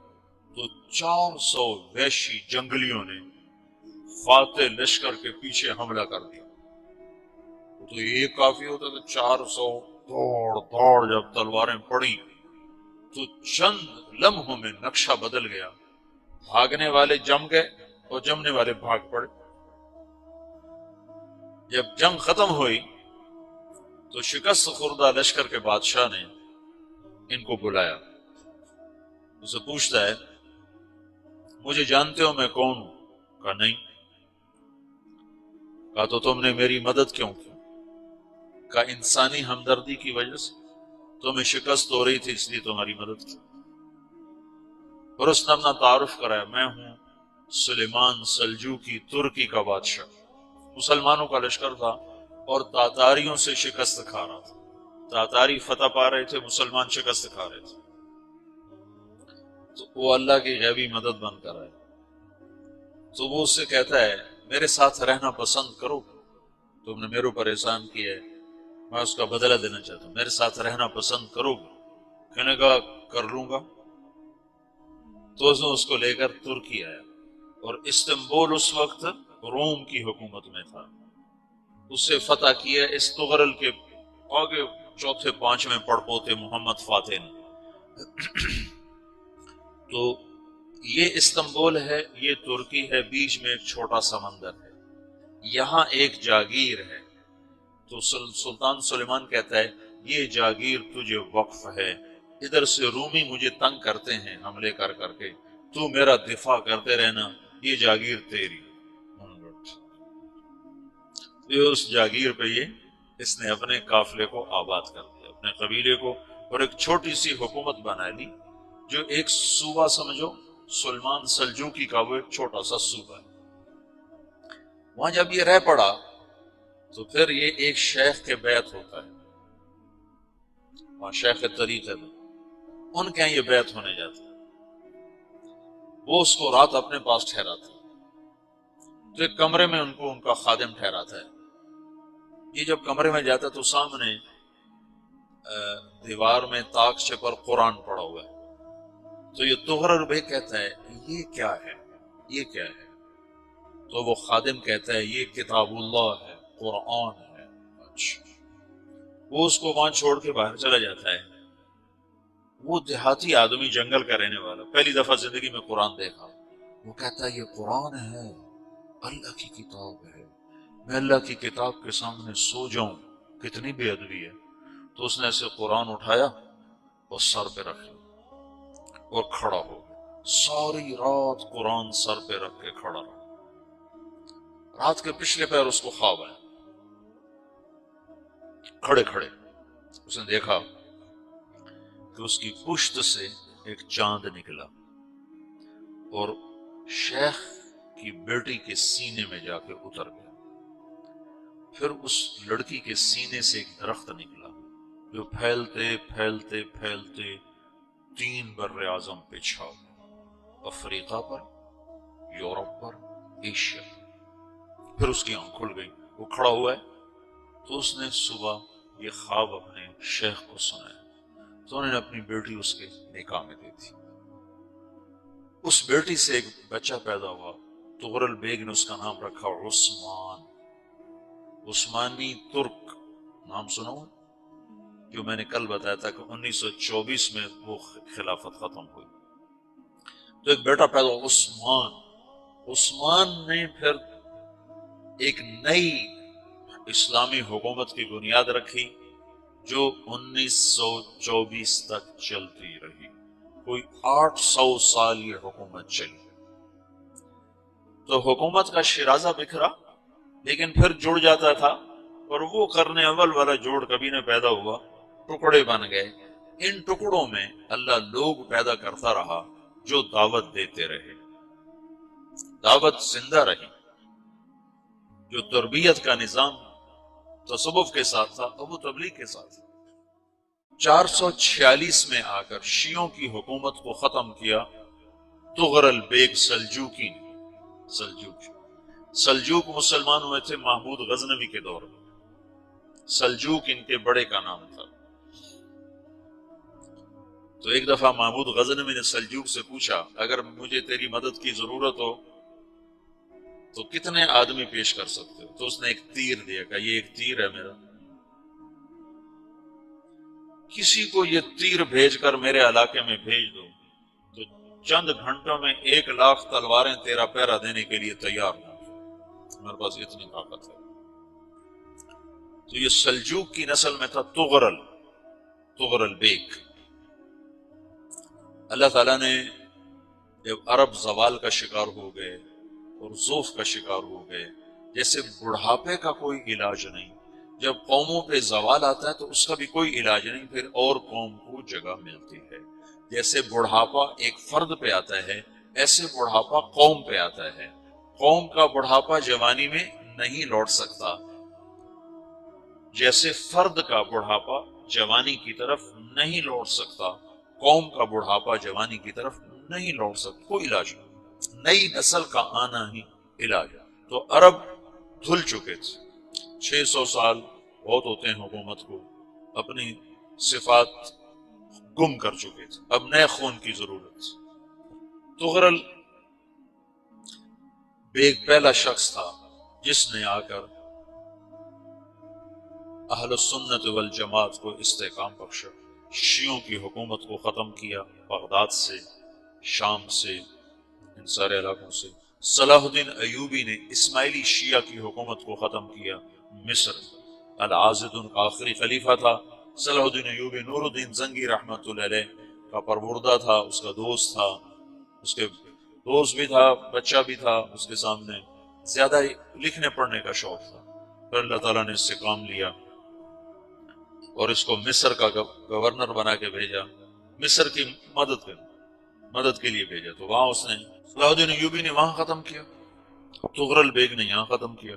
تو 400 وحشی جنگلیوں نے فاتح لشکر کے پیچھے حملہ کر دیا. تو ایک کافی ہوتا تو 400 دوڑ دوڑ جب تلواریں پڑی تو چند لمحوں میں نقشہ بدل گیا. بھاگنے والے جم گئے اور جمنے والے بھاگ پڑے. جب جنگ ختم ہوئی تو شکست خوردہ لشکر کے بادشاہ نے ان کو بلایا. اسے پوچھتا ہے مجھے جانتے ہو میں کون ہوں؟ کہا نہیں. کہا تو تم نے میری مدد کیوں کی؟ کہا انسانی ہمدردی کی وجہ سے. تمہیں شکست ہو رہی تھی اس لیے تمہاری مدد کی. اور اس نے اپنا تعارف کرایا میں ہوں سلیمان سلجوقی ترکی کا بادشاہ. مسلمانوں کا لشکر تھا اور تاتاریوں سے شکست کھا رہا تھا. تاتاری فتح پا رہے تھے، مسلمان شکست کھا رہے تھے. تو وہ اللہ کی غیبی مدد بن کر آئے. تو وہ اس سے کہتا ہے میرے ساتھ رہنا پسند کرو، تم نے میرے اوپر احسان کیا ہے، میں اس کا بدلہ دینا چاہتا ہوں، میرے ساتھ رہنا پسند کرو گے؟ کہنے کا کر لوں گا. تو اس کو لے کر ترکی آیا اور استنبول اس وقت روم کی حکومت میں تھا. اسے فتح کیا اس تغرل کے آگے چوتھے پانچویں پڑپوتے محمد فاتح نے. تو یہ استنبول ہے، یہ ترکی ہے، بیچ میں ایک چھوٹا سمندر ہے، یہاں ایک جاگیر ہے. تو سلطان سلیمان کہتا ہے یہ جاگیر تجھے وقف ہے، ادھر سے رومی مجھے تنگ کرتے ہیں حملے کر کر کے، تو میرا دفاع کرتے رہنا، یہ جاگیر تیری. یہ اس جاگیر پہ اس نے اپنے قافلے کو آباد کر دیا، اپنے قبیلے کو، اور ایک چھوٹی سی حکومت بنا لی جو ایک صوبہ سمجھو سلمان سلجوقی کا، وہ ایک چھوٹا سا صوبہ ہے. وہاں جب یہ رہ پڑا تو پھر یہ ایک شیخ کے بیعت ہوتا ہے، وہاں شیخ طریقہ ہے، ان کے یہ بیعت ہونے جاتا ہے. وہ اس کو رات اپنے پاس ٹھہراتا ہے، تو ایک کمرے میں ان کا خادم ٹھہراتا ہے. یہ جب کمرے میں جاتا ہے تو سامنے دیوار میں تاکچے پر قرآن پڑا ہوا ہے. تو یہ تغرل بے کہتا ہے یہ کیا ہے، یہ کیا ہے؟ تو وہ خادم کہتا ہے یہ کتاب اللہ ہے، قرآن ہے. اچھا. وہ اس کو وہاں چھوڑ کے باہر چلا جاتا ہے. وہ دیہاتی آدمی، جنگل کا رہنے والا، پہلی دفعہ زندگی میں قرآن دیکھا. وہ کہتا ہے یہ قرآن ہے، اللہ کی کتاب ہے، میں اللہ کی کتاب کے سامنے سو جاؤں، کتنی بے ادبی ہے. تو اس نے ایسے قرآن اٹھایا اور سر پہ رکھ لیا اور کھڑا ہو گیا. ساری رات قرآن سر پہ رکھ کے کھڑا رہا. رات کے پچھلے پہر اس کو خواب آیا، کھڑے کھڑے اس نے دیکھا کہ اس کی پشت سے ایک چاند نکلا اور شیخ کی بیٹی کے سینے میں جا کے اتر گیا. پھر اس لڑکی کے سینے سے ایک درخت نکلا جو پھیلتے پھیلتے پھیلتے 3 بر اعظم پہ چھا گیا، افریقہ پر، یورپ پر، ایشیا. پھر اس کی آنکھ کھل گئی، وہ کھڑا ہوا ہے. تو اس نے صبح یہ خواب اپنے شیخ کو سنایا. تو انہوں نے اپنی بیٹی اس کے نکاح میں دی تھی. اس بیٹی سے ایک بچہ پیدا ہوا. تغرل بیگ نے اس کا نام رکھا عثمان. عثمانی ترک نام سنا ہوا، جو میں نے کل بتایا تھا کہ 1924 میں وہ خلافت ختم ہوئی. تو ایک بیٹا پیدا ہوا عثمان. عثمان نے پھر ایک نئی اسلامی حکومت کی بنیاد رکھی جو 1924 تک چلتی رہی. کوئی 800 سال یہ حکومت چلی. تو حکومت کا شیرازہ بکھرا لیکن پھر جڑ جاتا تھا، اور وہ کرنے اول والا جوڑ کبھی نہ پیدا ہوا، ٹکڑے بن گئے. ان ٹکڑوں میں اللہ لوگ پیدا کرتا رہا جو دعوت دیتے رہے، دعوت زندہ رہی. جو تربیت کا نظام تصوف کے ساتھ تھا اب وہ تبلیغ کے ساتھ. 446 میں آ کر شیعوں کی حکومت کو ختم کیا تغرل بیگ سلجوقی نے. سلجوق مسلمان ہوئے تھے محمود غزنوی کے دور میں. سلجوق ان کے بڑے کا نام تھا. تو ایک دفعہ محمود غزنوی نے سلجوق سے پوچھا اگر مجھے تیری مدد کی ضرورت ہو تو کتنے آدمی پیش کر سکتے ہو؟ تو اس نے ایک تیر دیا، کہا یہ ایک تیر ہے میرا، کسی کو یہ تیر بھیج کر میرے علاقے میں بھیج دو تو چند گھنٹوں میں 1,00,000 تلواریں تیرا پیرا دینے کے لیے تیار ہوں، میرے پاس اتنی طاقت ہے۔ تو یہ سلجوق کی نسل میں تھا تغرل بیگ۔ اللہ تعالیٰ نے جب عرب زوال کا شکار ہو گئے اور ضعف کا شکار ہو گئے، جیسے بڑھاپے کا کوئی علاج نہیں، جب قوموں پہ زوال آتا ہے تو اس کا بھی کوئی علاج نہیں، پھر اور قوم کو جگہ ملتی ہے۔ جیسے بڑھاپا ایک فرد پہ آتا ہے، ایسے بڑھاپا قوم پہ آتا ہے۔ قوم کا بڑھاپا جوانی میں نہیں لوٹ سکتا، جیسے فرد کا بڑھاپا جوانی کی طرف نہیں لوٹ سکتا، قوم کا بڑھاپا جوانی کی طرف نہیں لوٹ سکتا۔ کوئی علاج نہیں، نئی نسل کا آنا ہی علاج ہے۔ تو عرب دھل چکے تھے، 600 سال بہت ہوتے ہیں حکومت کو، اپنی صفات گم کر چکے تھے، اب نئے خون کی ضرورت تھی۔ تغرل بیگ پہلا شخص تھا جس نے آ کر اہل السنت والجماعت کو استحکام بخشا، شیعوں کی حکومت کو ختم کیا، بغداد سے، شام سے، ان سارے علاقوں سے۔ صلاح الدین ایوبی نے اسماعیلی شیعہ کی حکومت کو ختم کیا، مصر۔ العازد ان کا آخری خلیفہ تھا۔ صلاح الدین ایوبی نور الدین زنگی رحمۃ اللہ علیہ کا پروردہ تھا، اس کا دوست تھا، اس کے دوست بھی تھا، بچہ بھی تھا اس کے سامنے، زیادہ لکھنے پڑھنے کا شوق تھا۔ پھر اللہ تعالیٰ نے اس سے کام لیا اور اس کو مصر کا گورنر بنا کے بھیجا، مصر کی مدد کے لیے بھیجا۔ تو وہاں اس نے صلاح الدین ایوبی نے وہاں ختم کیا، تغرل بیگ نے یہاں ختم کیا۔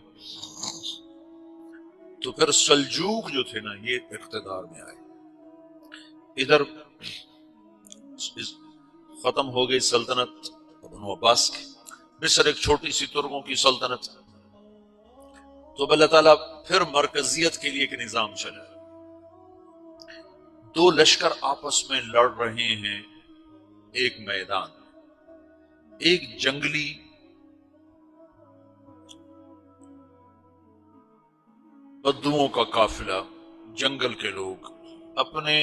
تو پھر سلجوق جو تھے نا، یہ اقتدار میں آئے۔ ادھر ختم ہو گئی سلطنت بنو عباس کی، مصر ایک چھوٹی سی ترکوں کی سلطنت۔ تو اللہ تعالیٰ پھر مرکزیت کے لیے ایک نظام چلا، دو لشکر آپس میں لڑ رہے ہیں، ایک میدان، ایک جنگلی بدوؤں کا قافلہ، جنگل کے لوگ اپنے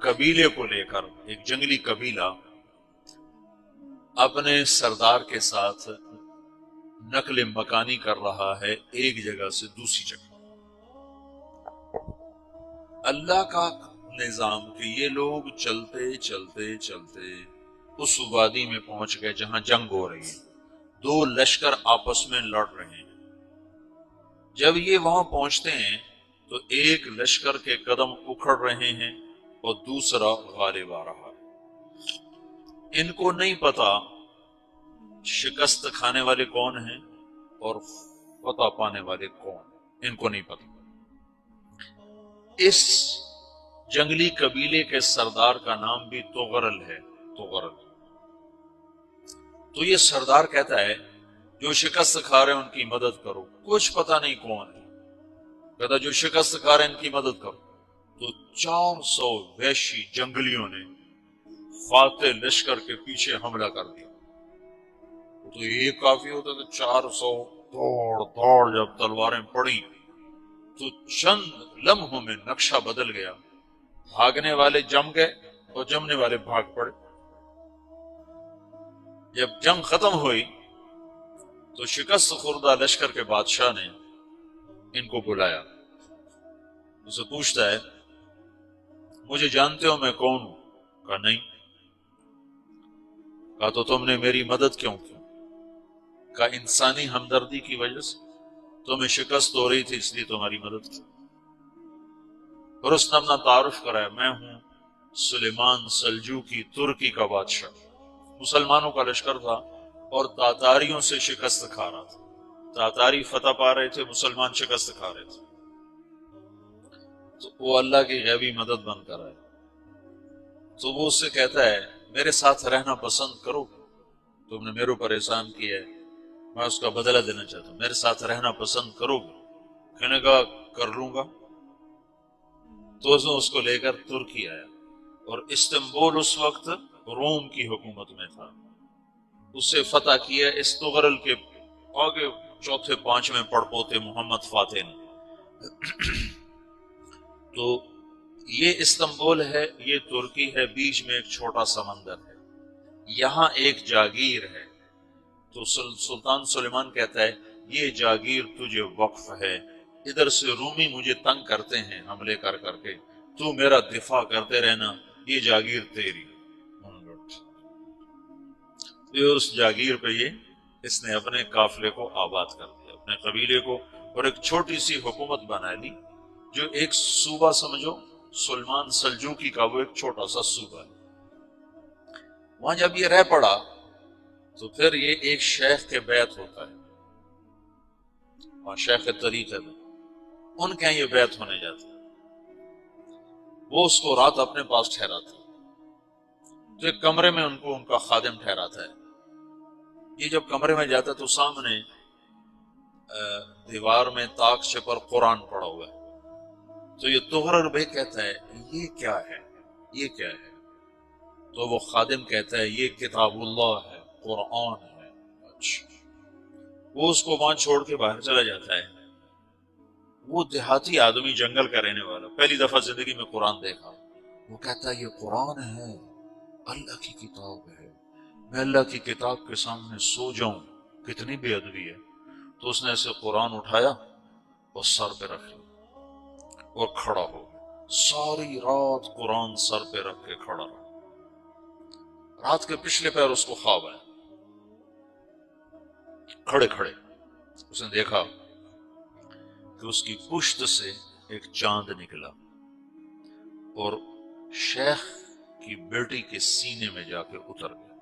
قبیلے کو لے کر، ایک جنگلی قبیلہ اپنے سردار کے ساتھ نقل مکانی کر رہا ہے ایک جگہ سے دوسری جگہ۔ اللہ کا نظام کہ یہ لوگ چلتے چلتے چلتے اس وادی میں پہنچ گئے جہاں جنگ ہو رہی ہے، دو لشکر آپس میں لڑ رہے ہیں۔ جب یہ وہاں پہنچتے ہیں تو ایک لشکر کے قدم اکھڑ رہے ہیں اور دوسرا غالب آ رہا ہے۔ ان کو نہیں پتا شکست کھانے والے کون ہیں اور فتح پانے والے کون ہیں، ان کو نہیں پتا۔ اس جنگلی قبیلے کے سردار کا نام بھی تغرل ہے، تغرل۔ تو یہ سردار کہتا ہے جو شکست کھا رہے ہیں ان کی مدد کرو، کچھ پتہ نہیں کون ہے، کہتا جو شکست کھا رہے ہیں ان کی مدد کرو۔ تو 400 وحشی جنگلیوں نے فاتح لشکر کے پیچھے حملہ کر دیا۔ تو یہ کافی ہوتا تو 400 دوڑ جب تلواریں پڑی تو چند لمحوں میں نقشہ بدل گیا، بھاگنے والے جم گئے اور جمنے والے بھاگ پڑے۔ جب جنگ ختم ہوئی تو شکست خوردہ لشکر کے بادشاہ نے ان کو بلایا، اسے پوچھتا ہے مجھے جانتے ہو میں کون ہوں؟ کہا نہیں۔ کہا تو تم نے میری مدد کیوں کی؟ کہا انسانی ہمدردی کی وجہ سے، تمہیں شکست ہو رہی تھی اس لیے تمہاری مدد کی۔ اور اس نے اپنا تعارف کرایا، میں ہوں سلیمان سلجوقی ترکی کا بادشاہ۔ مسلمانوں کا لشکر تھا اور تاتاریوں سے شکست کھا رہا تھا، تاتاری فتح پا رہے تھے، مسلمان شکست کھا رہے تھے۔ تو وہ اللہ کی غیبی مدد بن کر آئے۔ تو وہ اس سے کہتا ہے میرے ساتھ رہنا پسند کرو، تم نے میرے اوپر احسان کیا ہے، میں اس کا بدلہ دینا چاہتا ہوں، میرے ساتھ رہنا پسند کرو گے؟ کہنے کا کر لوں گا۔ تو اس نے اس کو لے کر ترکی آیا اور استنبول اس وقت روم کی حکومت میں تھا، اسے فتح کیا اس تغرل کے آگے چوتھے پانچویں پڑپوتے محمد فاتح نے۔ تو یہ استنبول ہے، یہ ترکی ہے، بیچ میں ایک چھوٹا سمندر ہے، یہاں ایک جاگیر ہے۔ تو سلطان سلیمان کہتا ہے یہ جاگیر تجھے وقف ہے، ادھر سے رومی مجھے تنگ کرتے ہیں حملے کر کر کے، تو میرا دفاع کرتے رہنا، یہ جاگیر تیری۔ تو اس جاگیر پہ اس نے اپنے قافلے کو آباد کر دیا، اپنے قبیلے کو، اور ایک چھوٹی سی حکومت بنا لی، جو ایک صوبہ سمجھو سلمان سلجوقی کا، وہ ایک چھوٹا سا صوبہ ہے۔ وہاں جب یہ رہ پڑا تو پھر یہ ایک شیخ کے بیعت ہوتا ہے، وہاں شیخ طریقے میں ان کے یہ بیعت ہونے جاتا ہے، وہ اس کو رات اپنے پاس ٹھہراتا ہے، تو ایک کمرے میں ان کو ان کا خادم ٹھہراتا ہے۔ یہ جب کمرے میں جاتا ہے تو سامنے دیوار میں طاقچے پر قرآن پڑا ہوا ہے، تو یہ تغرل بیگ کہتا ہے یہ کیا ہے، یہ کیا ہے؟ تو وہ خادم کہتا ہے یہ کتاب اللہ ہے، قرآن ہے۔ اچھا، وہ اس کو وہاں چھوڑ کے باہر چلا جاتا ہے۔ وہ دیہاتی آدمی، جنگل کا رہنے والا، پہلی دفعہ زندگی میں قرآن دیکھا، وہ کہتا ہے یہ قرآن ہے، اللہ کی کتاب ہے، میں اللہ کی کتاب کے سامنے سو جاؤں، کتنی بے ادبی ہے۔ تو اس نے ایسے قرآن اٹھایا اور سر پہ رکھ لیا اور کھڑا ہو گیا، ساری رات قرآن سر پہ رکھ کے کھڑا رہا۔ رات کے پچھلے پہر اس کو خواب آیا، کھڑے کھڑے اس نے دیکھا کہ اس کی پشت سے ایک چاند نکلا اور شیخ کی بیٹی کے سینے میں جا کے اتر گیا۔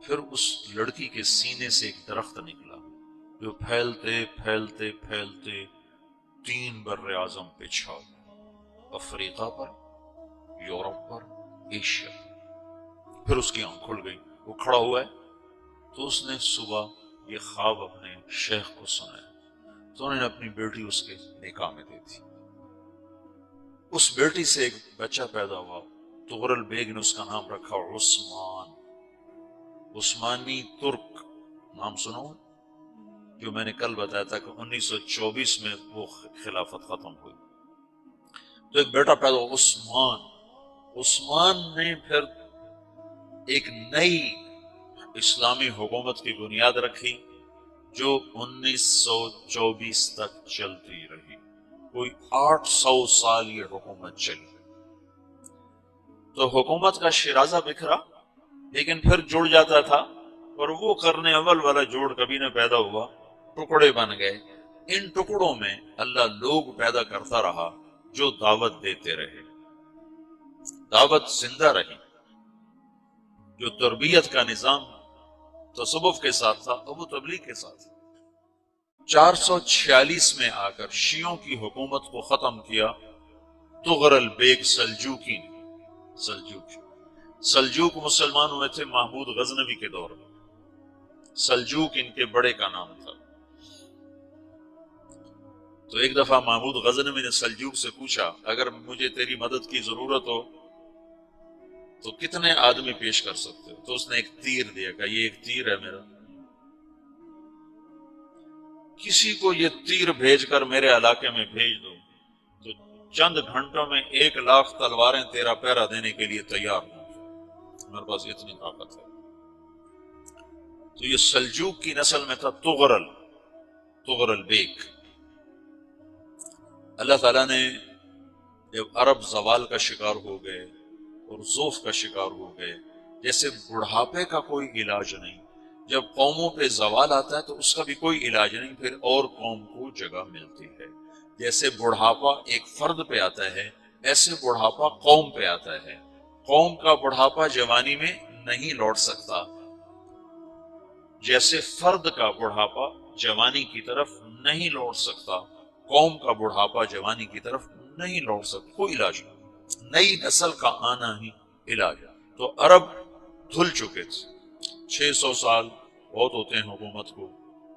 پھر اس لڑکی کے سینے سے ایک درخت نکلا جو پھیلتے پھیلتے پھیلتے 3 بر اعظم پہ چھا گیا، افریقہ پر، یورپ پر، ایشیا۔ پھر اس کی آنکھ کھل گئی، وہ کھڑا ہوا ہے، تو اس نے صبح یہ خواب اپنے شیخ کو سنایا، تو انہوں نے اپنی بیٹی اس کے نکاح میں دے دی۔ اس بیٹی سے ایک بچہ پیدا ہوا، تغرل بیگ نے اس کا نام رکھا عثمان، عثمانی ترک نام سنو، جو میں نے کل بتایا تھا کہ 1924 میں وہ خلافت ختم ہوئی۔ تو ایک بیٹا پیدا ہوا عثمان۔ عثمان نے پھر ایک نئی اسلامی حکومت کی بنیاد رکھی جو 1924 تک چلتی رہی، کوئی 800 سال یہ حکومت چلی۔ تو حکومت کا شیرازہ بکھرا لیکن پھر جڑ جاتا تھا، اور وہ قرن اول والا جوڑ کبھی نہ پیدا ہوا، ٹکڑے بن گئے۔ ان ٹکڑوں میں اللہ لوگ پیدا کرتا رہا جو دعوت دیتے رہے، دعوت زندہ رہی، جو تربیت کا نظام تصوف کے ساتھ تھا اور وہ تبلیغ کے ساتھ۔ 446 میں آ کر شیعوں کی حکومت کو ختم کیا تغرل بیگ سلجوقی نے۔ سلجوق مسلمان ہوئے تھے محمود غزنوی کے دور میں، سلجوق ان کے بڑے کا نام تھا۔ تو ایک دفعہ محمود غزنوی نے سلجوق سے پوچھا اگر مجھے تیری مدد کی ضرورت ہو تو کتنے آدمی پیش کر سکتے ہو؟ تو اس نے ایک تیر دیا، کہا یہ ایک تیر ہے میرا، کسی کو یہ تیر بھیج کر میرے علاقے میں بھیج دو تو چند گھنٹوں میں 1,00,000 تلواریں تیرا پہرا دینے کے لیے تیار ہوں، میرے پاس اتنی طاقت ہے۔ تو یہ سلجوق کی نسل میں تھا تغرل بیگ۔ اللہ تعالیٰ نے جب عرب زوال کا شکار ہو گئے اور ذوف کا شکار ہو گئے، جیسے بڑھاپے کا کوئی علاج نہیں، جب قوموں پہ زوال آتا ہے تو اس کا بھی کوئی علاج نہیں، پھر اور قوم کو جگہ ملتی ہے۔ جیسے بڑھاپا ایک فرد پہ آتا ہے، ایسے بڑھاپا قوم پہ آتا ہے۔ قوم کا بڑھاپا جوانی میں نہیں لوٹ سکتا، جیسے فرد کا بڑھاپا جوانی کی طرف نہیں لوٹ سکتا، قوم کا بڑھاپا جوانی کی طرف نہیں لوٹ سکتا، کوئی علاج نہیں، نئی نسل کا آنا ہی علاج۔ تو عرب دھل چکے تھے، 600 سال بہت ہوتے ہیں حکومت کو،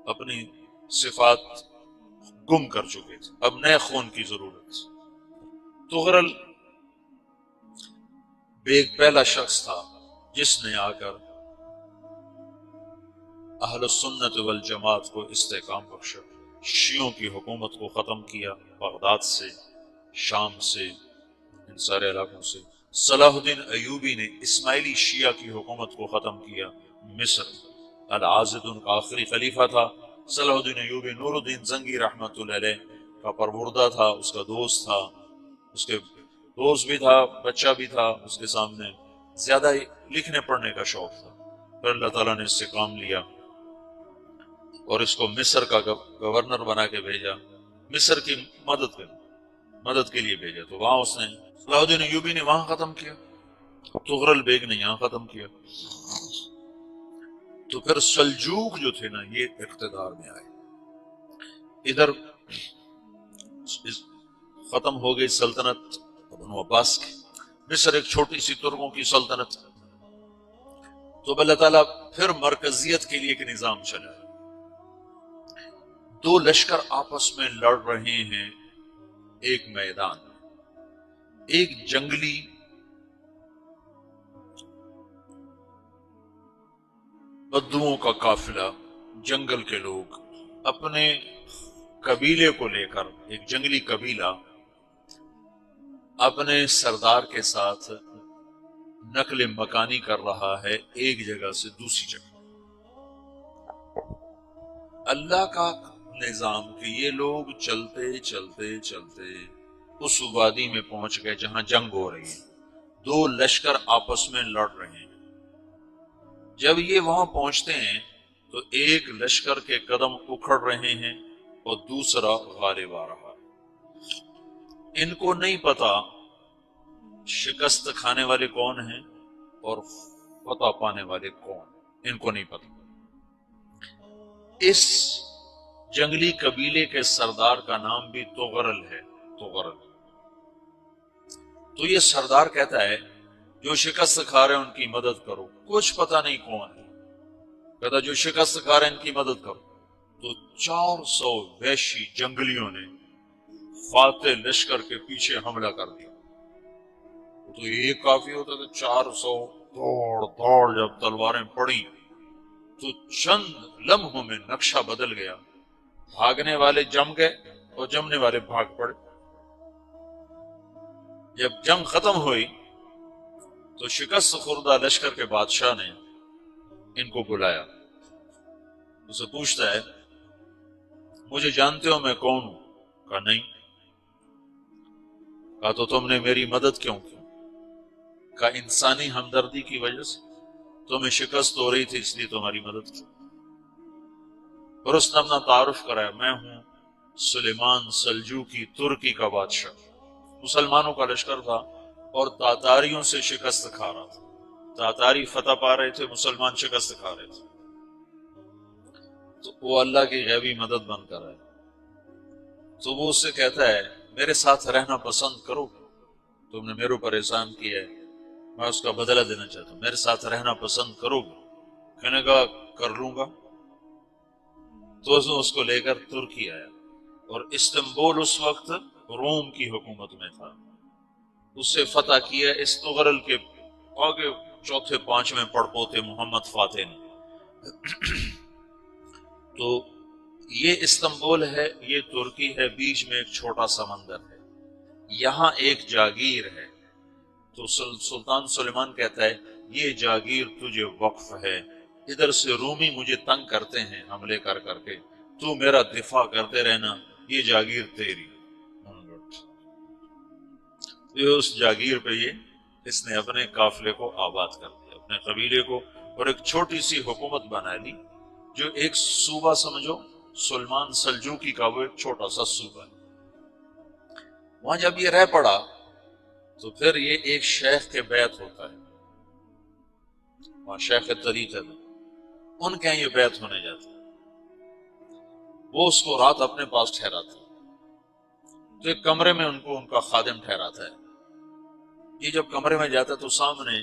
اپنی صفات گم کر چکے تھے، اب نئے خون کی ضرورت۔ تغرل ایک پہلا شخص تھا جس نے آ کر اہل السنت والجماعت کو استحکام بخشا، شیعوں کی حکومت کو ختم کیا، بغداد سے، شام سے، ان سارے علاقوں سے۔ صلاح الدین ایوبی نے اسماعیلی شیعہ کی حکومت کو ختم کیا، مصر۔ العازد ان کا آخری خلیفہ تھا۔ صلاح الدین ایوبی نور الدین زنگی رحمۃ اللہ علیہ کا پروردہ تھا، اس کا دوست تھا، اس کے دوست بھی تھا، بچہ بھی تھا اس کے سامنے۔ زیادہ لکھنے پڑھنے کا شوق تھا، پھر اللہ تعالیٰ نے اس سے کام لیا اور اس کو مصر کا گورنر بنا کے بھیجا، مصر کی مدد کے لیے بھیجا، تو وہاں اس نے صلاح الدین ایوبی نے وہاں ختم کیا، تغرل بیگ نے یہاں ختم کیا۔ تو پھر سلجوق جو تھے نا یہ اقتدار میں آئے، ادھر ختم ہو گئی سلطنت بنو عباس کی، مصر ایک چھوٹی سی ترکوں کی سلطنت، تو اللہ تعالیٰ پھر مرکزیت کے لیے ایک نظام چلا۔ دو لشکر آپس میں لڑ رہے ہیں ایک میدان، ایک جنگلی بدوؤں کا قافلہ، جنگل کے لوگ اپنے قبیلے کو لے کر، ایک جنگلی قبیلہ اپنے سردار کے ساتھ نقل مکانی کر رہا ہے ایک جگہ سے دوسری جگہ۔ اللہ کا نظام کہ یہ لوگ چلتے چلتے چلتے اس وادی میں پہنچ گئے جہاں جنگ ہو رہی ہے، دو لشکر آپس میں لڑ رہے ہیں۔ جب یہ وہاں پہنچتے ہیں تو ایک لشکر کے قدم اکھڑ رہے ہیں اور دوسرا غالب آ رہا ہے۔ ان کو نہیں پتا شکست کھانے والے کون ہیں اور فتح پانے والے کون، ان کو نہیں پتا۔ اس جنگلی قبیلے کے سردار کا نام بھی تغرل ہے، تغرل۔ تو یہ سردار کہتا ہے جو شکست کھا رہے ہیں ان کی مدد کرو، کچھ پتہ نہیں کون ہے، کہتا جو شکست کھا رہے ہیں ان کی مدد کرو۔ تو 400 وحشی جنگلیوں نے فاتح لشکر کے پیچھے حملہ کر دیا۔ تو ایک کافی ہوتا تھا، 400 دوڑ دوڑ جب تلواریں پڑی تو چند لمحوں میں نقشہ بدل گیا، بھاگنے والے جم گئے اور جمنے والے بھاگ پڑے۔ جب جنگ ختم ہوئی تو شکست خوردہ لشکر کے بادشاہ نے ان کو بلایا، اسے پوچھتا ہے مجھے جانتے ہو میں کون ہوں؟ کہا نہیں۔ کہا تو تم نے میری مدد کیوں کی؟ کہا انسانی ہمدردی کی وجہ سے، تمہیں شکست ہو رہی تھی اس لیے تمہاری مدد کی۔ اور اس نے اپنا تعارف کرایا، میں ہوں سلیمان سلجوقی، ترکی کا بادشاہ۔ مسلمانوں کا لشکر تھا اور تاتاریوں سے شکست کھا رہا تھا، تاتاری فتح پا رہے تھے، مسلمان شکست کھا رہے تھے۔ تو وہ اللہ کی غیبی مدد بن کر آئے۔ تو وہ اس سے کہتا ہے میرے ساتھ رہنا پسند کرو، تم نے میرے اوپر احسان کیا ہے، میں اس کا بدلہ دینا چاہتا ہوں، میرے ساتھ رہنا پسند کرو گے؟ کہنے کا کر لوں گا۔ تو اس کو لے کر ترکی آیا، اور استنبول اس وقت روم کی حکومت میں تھا، اسے فتح کیا اس تغرل کے آگے چوتھے پانچویں پڑپوتے محمد فاتح نے۔ تو یہ استنبول ہے، یہ ترکی ہے، بیچ میں ایک چھوٹا سمندر ہے، یہاں ایک جاگیر ہے۔ تو سلطان سلیمان کہتا ہے یہ جاگیر تجھے وقف ہے، ادھر سے رومی مجھے تنگ کرتے ہیں حملے کر کر کے، تو میرا دفاع کرتے رہنا، یہ جاگیر تیری۔ اس جاگیر پہ اس نے اپنے قافلے کو آباد کر دیا، اپنے قبیلے کو، اور ایک چھوٹی سی حکومت بنا لی، جو ایک صوبہ سمجھو سلمان سلجوقی کا، وہ ایک چھوٹا سا صوبہ ہے۔ وہاں جب یہ رہ پڑا تو پھر یہ ایک شیخ کے بیعت ہوتا ہے، وہاں شیخ طریقہ ہے، ان کے یہ بیعت ہونے جاتا ہے، وہ اس کو رات اپنے پاس ٹھہراتا ہے، تو ایک کمرے میں ان کو ان کا خادم ٹھہراتا ہے۔ یہ جب کمرے میں جاتا ہے تو سامنے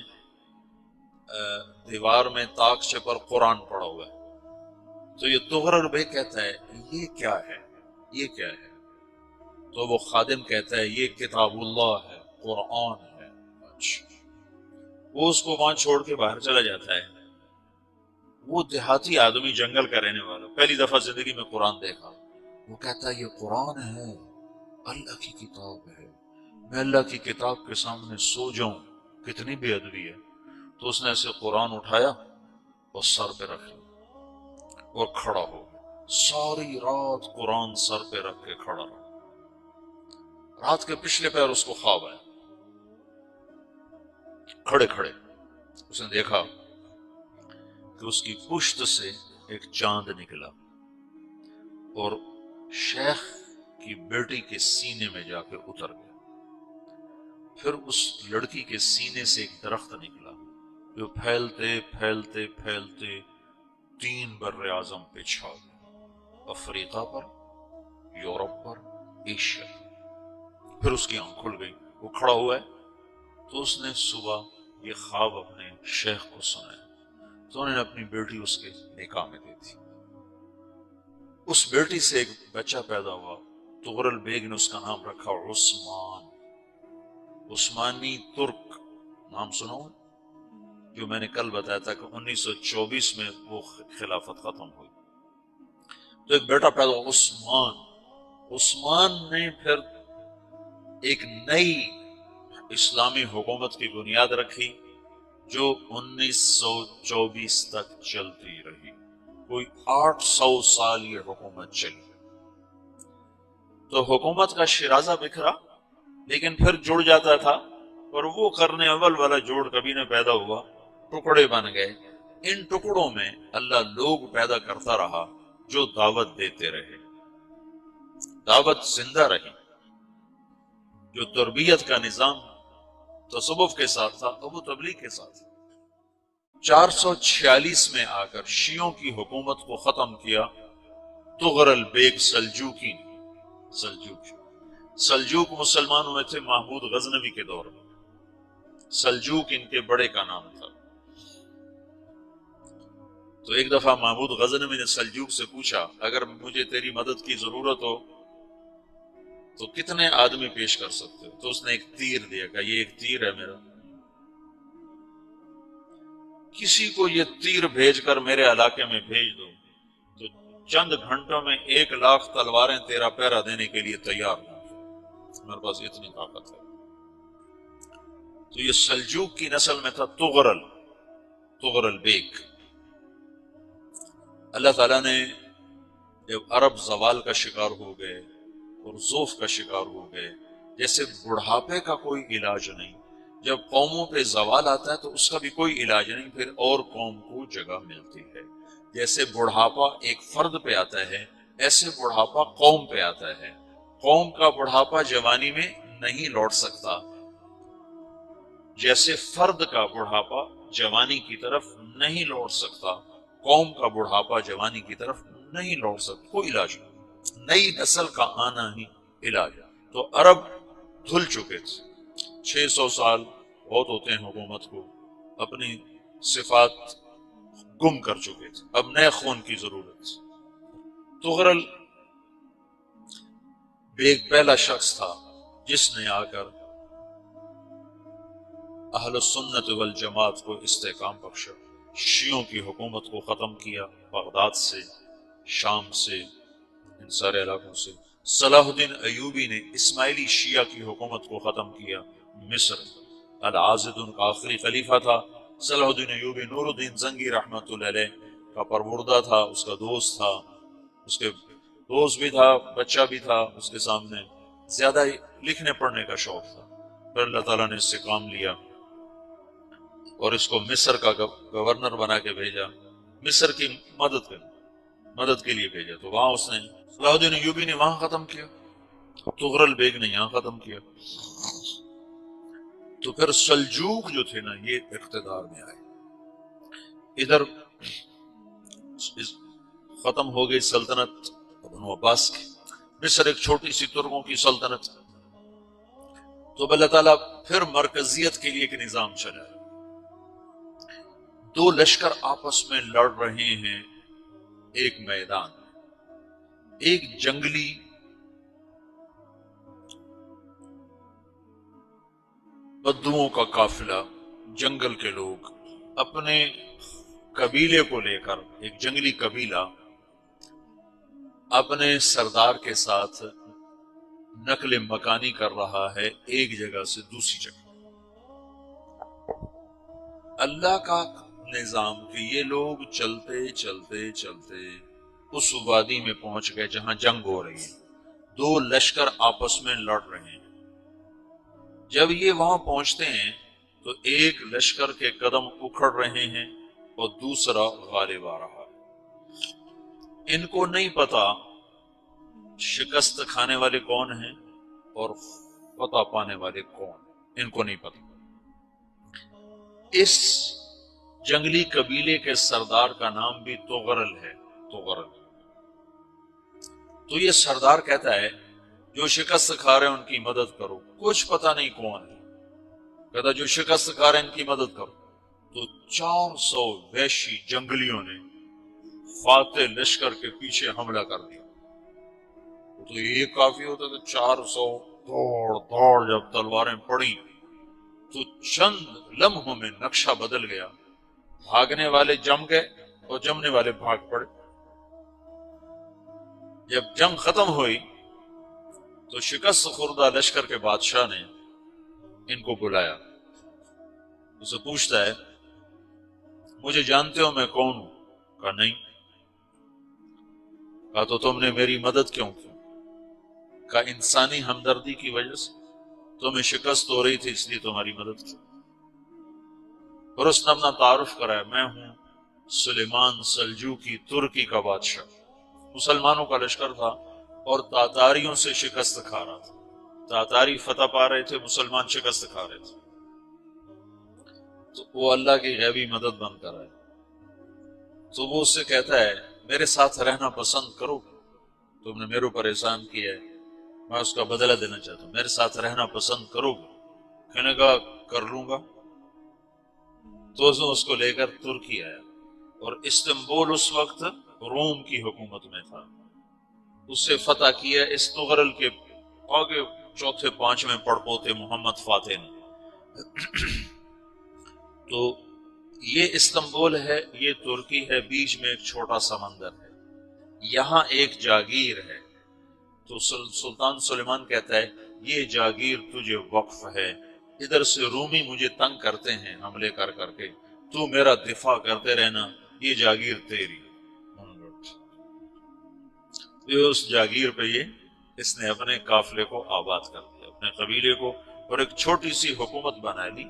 دیوار میں تاکچے پر قرآن پڑا ہوا ہے، تو یہ تغرل بے کہتا ہے یہ کیا ہے، یہ کیا ہے؟ تو وہ خادم کہتا ہے یہ کتاب اللہ ہے، قرآن ہے۔ اچھا، وہ اس کو وہاں چھوڑ کے باہر چلا جاتا ہے. وہ دیہاتی آدمی، جنگل کا رہنے والا، پہلی دفعہ زندگی میں قرآن دیکھا. وہ کہتا ہے یہ قرآن ہے، اللہ کی کتاب ہے، میں اللہ کی کتاب کے سامنے سو جاؤں، کتنی بے ادبی ہے. تو اس نے ایسے قرآن اٹھایا اور سر پہ رکھ لیا اور کھڑا ہو گیا. ساری رات قرآن سر پہ رکھ کے کھڑا رہا. رات کے پچھلے پہر اس کو خواب آیا. کھڑے کھڑے اس نے دیکھا کہ اس کی پشت سے ایک چاند نکلا اور شیخ کی بیٹی کے سینے میں جا کے اتر گیا. پھر اس لڑکی کے سینے سے ایک درخت نکلا جو پھیلتے پھیلتے پھیلتے 3 بر اعظم پہ چھا گیا، افریقہ پر، یورپ پر، ایشیا. پھر اس کی آنکھ کھل گئی. وہ کھڑا ہوا ہے تو اس نے صبح یہ خواب اپنے شیخ کو سنایا. تو انہوں نے اپنی بیٹی اس کے نکاح میں دی تھی. اس بیٹی سے ایک بچہ پیدا ہوا. تغرل بیگ نے اس کا نام رکھا عثمان. عثمانی ترک نام سنا ہوا، جو میں نے کل بتایا تھا کہ 1924 میں وہ خلافت ختم ہوئی. تو ایک بیٹا پیدا ہوا عثمان. عثمان نے پھر ایک نئی اسلامی حکومت کی بنیاد رکھی جو 1924 تک چلتی رہی. کوئی 800 سال یہ حکومت چلی. تو حکومت کا شرازہ بکھرا لیکن پھر جڑ جاتا تھا، اور وہ کرنے اول والا جوڑ کبھی نہ پیدا ہوا، ٹکڑے بن گئے. ان ٹکڑوں میں اللہ لوگ پیدا کرتا رہا جو دعوت دیتے رہے. دعوت زندہ رہی. جو تربیت کا نظام تصوف کے ساتھ تھا اب وہ تبلیغ کے ساتھ. 446 میں آ کر شیعوں کی حکومت کو ختم کیا تغرل بیگ سلجوقی. سلجوق مسلمان ہوئے تھے محمود غزنوی کے دور میں. سلجوق ان کے بڑے کا نام تھا. تو ایک دفعہ محمود غزنوی نے سلجوق سے پوچھا اگر مجھے تیری مدد کی ضرورت ہو تو کتنے آدمی پیش کر سکتے ہو؟ تو اس نے ایک تیر دیا، کہا یہ ایک تیر ہے میرا، کسی کو یہ تیر بھیج کر میرے علاقے میں بھیج دو تو چند گھنٹوں میں 1,00,000 تلواریں تیرا پیرا دینے کے لیے تیار ہوں. میرے پاس اتنی طاقت ہے. تو یہ سلجوق کی نسل میں تھا تغرل بیگ. اللہ تعالیٰ نے جب عرب زوال کا شکار ہو گئے اور ذوف کا شکار ہو گئے، جیسے بڑھاپے کا کوئی علاج نہیں، جب قوموں پہ زوال آتا ہے تو اس کا بھی کوئی علاج نہیں، پھر اور قوم کو جگہ ملتی ہے. جیسے بڑھاپا ایک فرد پہ آتا ہے ایسے بڑھاپا قوم پہ آتا ہے. قوم کا بڑھاپا جوانی میں نہیں لوٹ سکتا، جیسے فرد کا بڑھاپا جوانی کی طرف نہیں لوٹ سکتا، قوم کا بڑھاپا جوانی کی طرف نہیں لوٹ سکتا. کوئی علاج نہیں، نئی نسل کا آنا ہی علاج. تو عرب دھل چکے تھے. 600 سال بہت ہوتے ہیں حکومت کو، اپنی صفات گم کر چکے تھے، اب نئے خون کی ضرورت. تغرل بیگ پہلا شخص تھا جس نے آ کر اہل السنت والجماعت کو استحکام بخشا، شیعوں کی حکومت کو ختم کیا، بغداد سے، شام سے، ان سارے علاقوں سے. صلاح الدین ایوبی نے اسماعیلی شیعہ کی حکومت کو ختم کیا. مصر العازد ان کا آخری خلیفہ تھا. صلاح الدین ایوبی نور الدین زنگی رحمۃ اللہ علیہ کا پروردہ تھا، اس کا دوست تھا، اس کے دوست بھی تھا، بچہ بھی تھا اس کے سامنے. زیادہ لکھنے پڑھنے کا شوق تھا. پھر اللہ تعالیٰ نے اس سے کام لیا اور اس کو مصر کا گورنر بنا کے بھیجا، مصر کی مدد کے لیے بھیجا. تو وہاں اس نے صلاح الدین ایوبی نے وہاں ختم کیا، تغرل بیگ نے یہاں ختم کیا. تو پھر سلجوق جو تھے نا یہ اقتدار میں آئے. ادھر ختم ہو گئی سلطنت بنو عباس کی. مصر ایک چھوٹی سی ترکوں کی سلطنت. تو اللہ تعالیٰ پھر مرکزیت کے لیے ایک نظام چلا. 2 لشکر آپس میں لڑ رہے ہیں ایک میدان. ایک جنگلی بدوؤں کا قافلہ جنگل کے لوگ اپنے قبیلے کو لے کر، ایک جنگلی قبیلہ اپنے سردار کے ساتھ نقل مکانی کر رہا ہے ایک جگہ سے دوسری جگہ۔ اللہ کا نظام کہ یہ لوگ چلتے چلتے چلتے اس وادی میں پہنچ گئے جہاں جنگ ہو رہی ہے، دو لشکر آپس میں لڑ رہے ہیں۔ جب یہ وہاں پہنچتے ہیں تو ایک لشکر کے قدم اکھڑ رہے ہیں اور دوسرا غالب آ رہا ہے۔ ان کو نہیں پتا شکست کھانے والے کون ہیں اور فتح پانے والے کون ہیں، ان کو نہیں پتا۔ اس جنگلی قبیلے کے سردار کا نام بھی تغرل ہے، تغرل۔ تو یہ سردار کہتا ہے جو شکست کھا رہے ہیں ان کی مدد کرو، کچھ پتا نہیں کون ہے، کہتا جو شکست کھا رہے ہیں ان کی مدد کرو۔ تو 400 وحشی جنگلیوں نے فاتح لشکر کے پیچھے حملہ کر دیا۔ تو یہ کافی ہوتا تو 400 دوڑ دوڑ جب تلواریں پڑی تو چند لمحوں میں نقشہ بدل گیا، بھاگنے والے جم گئے اور جمنے والے بھاگ پڑے۔ جب جنگ ختم ہوئی تو شکست خوردہ لشکر کے بادشاہ نے ان کو بلایا، اسے پوچھتا ہے مجھے جانتے ہو میں کون ہوں؟ کہا نہیں۔ کہا تو تم نے میری مدد کیوں کی؟ کہا انسانی ہمدردی کی وجہ سے، تمہیں شکست ہو رہی تھی اس لیے تمہاری مدد کی۔ اور اس نے اپنا تعارف کرایا، میں ہوں سلیمان سلجوقی، ترکی کا بادشاہ۔ مسلمانوں کا لشکر تھا اور تاتاریوں سے شکست کھا رہا تھا، تاتاری فتح پا رہے تھے، مسلمان شکست کھا رہے تھے۔ تو وہ اللہ کی غیبی مدد بن کر آئے۔ تو وہ اس سے کہتا ہے میرے ساتھ رہنا پسند کرو، تم نے میرے اوپر احسان کیا ہے، میں اس کا بدلہ دینا چاہتا ہوں، میرے ساتھ رہنا پسند کرو گے؟ کہنے کا کر لوں گا۔ تو اس کو لے کر ترکی آیا، اور استنبول اس وقت روم کی حکومت میں تھا، اس سے فتح کیا اس تغرل کے آگے چوتھے پانچویں پڑپوتے محمد فاتح نے۔ تو یہ استنبول ہے، یہ ترکی ہے، بیچ میں ایک چھوٹا سمندر ہے، یہاں ایک جاگیر ہے۔ تو سلطان سلیمان کہتا ہے یہ جاگیر تجھے وقف ہے، ادھر سے رومی مجھے تنگ کرتے ہیں حملے کر کر کے، تو میرا دفاع کرتے رہنا، یہ جاگیر تیری۔ اس جاگیر پہ اس نے اپنے قافلے کو آباد کر دیا، اپنے قبیلے کو، اور ایک چھوٹی سی حکومت بنا لی،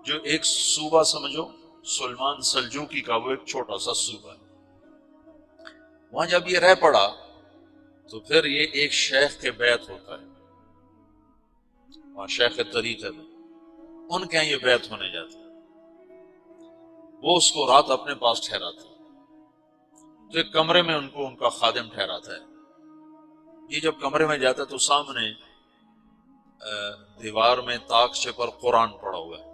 جو ایک صوبہ سمجھو سلمان سلجوقی کا، وہ ایک چھوٹا سا صوبہ ہے۔ وہاں جب یہ رہ پڑا تو پھر یہ ایک شیخ کے بیعت ہوتا ہے، وہاں شیخ طریقہ میں ان کے یہاں یہ بیعت ہونے جاتا ہے، وہ اس کو رات اپنے پاس ٹھہراتا ہے، تو ایک کمرے میں ان کو ان کا خادم ٹھہراتا ہے۔ یہ جب کمرے میں جاتا ہے تو سامنے دیوار میں تاکچے پر قرآن پڑا ہوا ہے،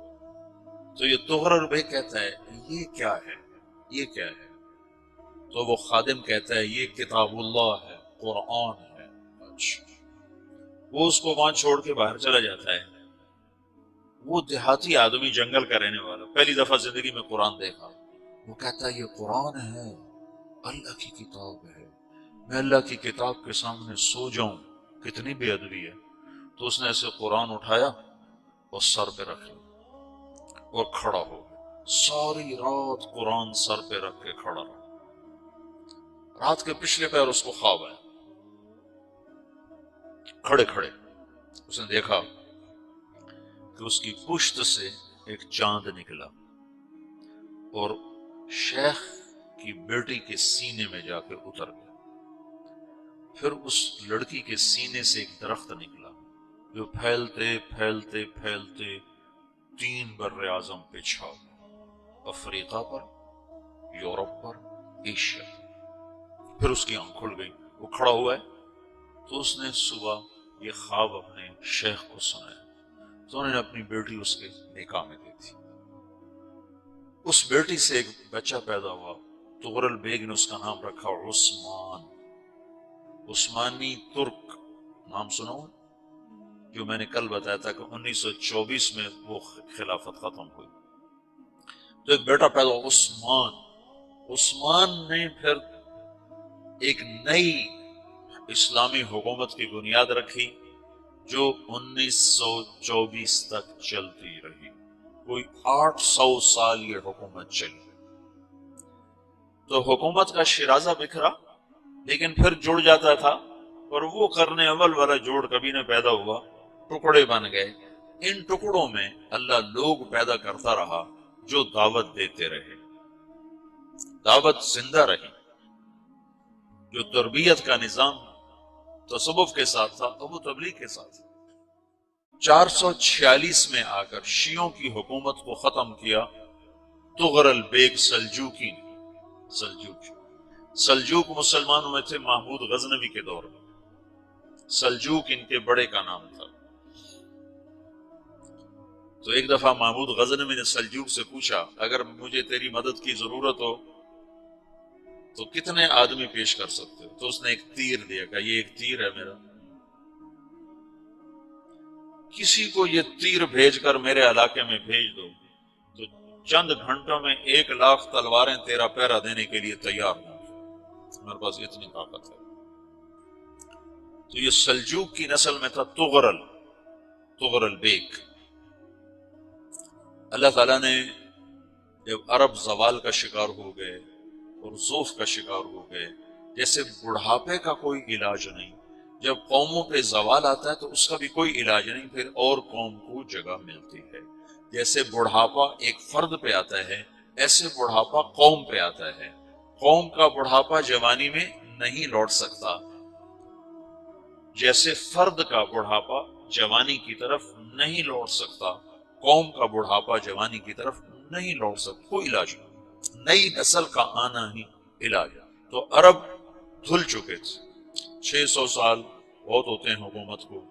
تو یہ تغرل بھائی کہتا ہے یہ کیا ہے، یہ کیا ہے؟ تو وہ خادم کہتا ہے یہ کتاب اللہ ہے، قرآن ہے۔ اچھا، وہ اس کو وہاں چھوڑ کے باہر چلا جاتا ہے۔ وہ دیہاتی آدمی، جنگل کا رہنے والا، پہلی دفعہ زندگی میں قرآن دیکھا، وہ کہتا ہے یہ قرآن ہے، اللہ کی کتاب ہے، میں اللہ کی کتاب کے سامنے سو جاؤں، کتنی بے ادبی ہے۔ تو اس نے ایسے قرآن اٹھایا اور سر پہ رکھ لیا اور کھڑا ہو گیا، ساری رات قرآن سر پہ رکھ کے کھڑا رہا۔ رات کے پچھلے پہر اس کو خواب آیا، کھڑے کھڑے اس نے دیکھا کہ اس کی پشت سے ایک چاند نکلا اور شیخ کی بیٹی کے سینے میں جا کے اتر گیا۔ پھر اس لڑکی کے سینے سے ایک درخت نکلا جو پھیلتے پھیلتے پھیلتے 3 بر اعظم پہ چھا گیا، افریقہ پر، یورپ پر، ایشیا۔ پھر اس کی آنکھ کھل گئی، وہ کھڑا ہوا ہے۔ تو اس نے صبح یہ خواب اپنے شیخ کو سنایا، تو انہوں نے اپنی بیٹی اس کے نکاح میں دی تھی۔ اس بیٹی سے ایک بچہ پیدا ہوا، تغرل بیگ نے اس کا نام رکھا عثمان، عثمانی ترک نام سنا ہوا، جو میں نے کل بتایا تھا کہ 1924 میں وہ خلافت ختم ہوئی۔ تو ایک بیٹا پیدا ہوا عثمان. عثمان نے پھر ایک نئی اسلامی حکومت کی بنیاد رکھی جو 1924 تک چلتی رہی. کوئی 800 سال یہ حکومت چلی. تو حکومت کا شیرازہ بکھرا لیکن پھر جڑ جاتا تھا، اور وہ کرنے اول والا جوڑ کبھی نہ پیدا ہوا، ٹکڑے بن گئے. ان ٹکڑوں میں اللہ لوگ پیدا کرتا رہا جو دعوت دیتے رہے، دعوت زندہ رہی. جو تربیت کا نظام تصوف کے ساتھ تھا تو وہ تبلیغ کے ساتھ تھا. 446 میں آ کر شیعوں کی حکومت کو ختم کیا تغرل بیگ سلجوقی نے. سلجوق مسلمانوں میں تھے محمود غزنوی کے دور میں. سلجوق ان کے بڑے کا نام تھا. تو ایک دفعہ محمود غزنوی نے سلجوق سے پوچھا اگر مجھے تیری مدد کی ضرورت ہو تو کتنے آدمی پیش کر سکتے ہو؟ تو اس نے ایک تیر دیا، کہا یہ ایک تیر ہے میرا، کسی کو یہ تیر بھیج کر میرے علاقے میں بھیج دو تو چند گھنٹوں میں 1,00,000 تلواریں تیرا پہرا دینے کے لیے تیار ہوں. میرے پاس اتنی طاقت ہے. تو یہ سلجوق کی نسل میں تھا تغرل بیگ. اللہ تعالیٰ نے جب عرب زوال کا شکار ہو گئے اور ضعف کا شکار ہو گئے، جیسے بڑھاپے کا کوئی علاج نہیں، جب قوموں پہ زوال آتا ہے تو اس کا بھی کوئی علاج نہیں، پھر اور قوم کو جگہ ملتی ہے. جیسے بڑھاپا ایک فرد پہ آتا ہے ایسے بڑھاپا قوم پہ آتا ہے. قوم کا بڑھاپا جوانی میں نہیں لوٹ سکتا، جیسے فرد کا بڑھاپا جوانی کی طرف نہیں لوٹ سکتا، قوم کا بڑھاپا جوانی کی طرف نہیں لوٹ سکتا. کوئی علاج نہیں، نئی نسل کا آنا ہی علاج. تو عرب دھل چکے تھے. 600 سال بہت ہوتے ہیں حکومت کو،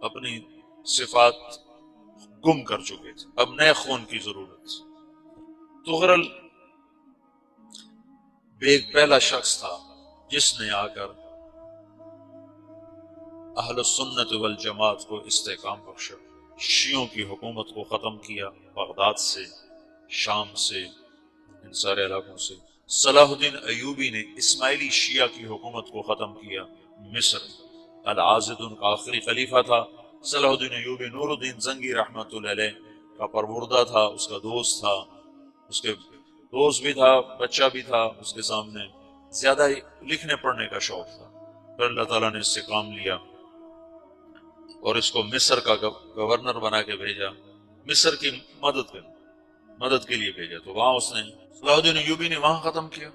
اپنی صفات گم کر چکے تھے، اب نئے خون کی ضرورت تھی. تغرل بیگ پہلا شخص تھا جس نے آ کر اہل السنت والجماعت کو استحکام بخشا، شیعوں کی حکومت کو ختم کیا، بغداد سے، شام سے، ان سارے علاقوں سے. صلاح الدین ایوبی نے اسماعیلی شیعہ کی حکومت کو ختم کیا. مصر العازد ان کا آخری خلیفہ تھا. صلاح الدین ایوبی نور الدین زنگی رحمۃ اللہ علیہ کا پروردہ تھا، اس کا دوست تھا، اس کے دوست بھی تھا، بچہ بھی تھا اس کے سامنے. زیادہ لکھنے پڑھنے کا شوق تھا. پھر اللہ تعالیٰ نے اس سے کام لیا اور اس کو مصر کا گورنر بنا کے بھیجا، مصر کی مدد کے لیے بھیجا. تو وہاں اس نے صلاح الدین ایوبی نے وہاں ختم کیا،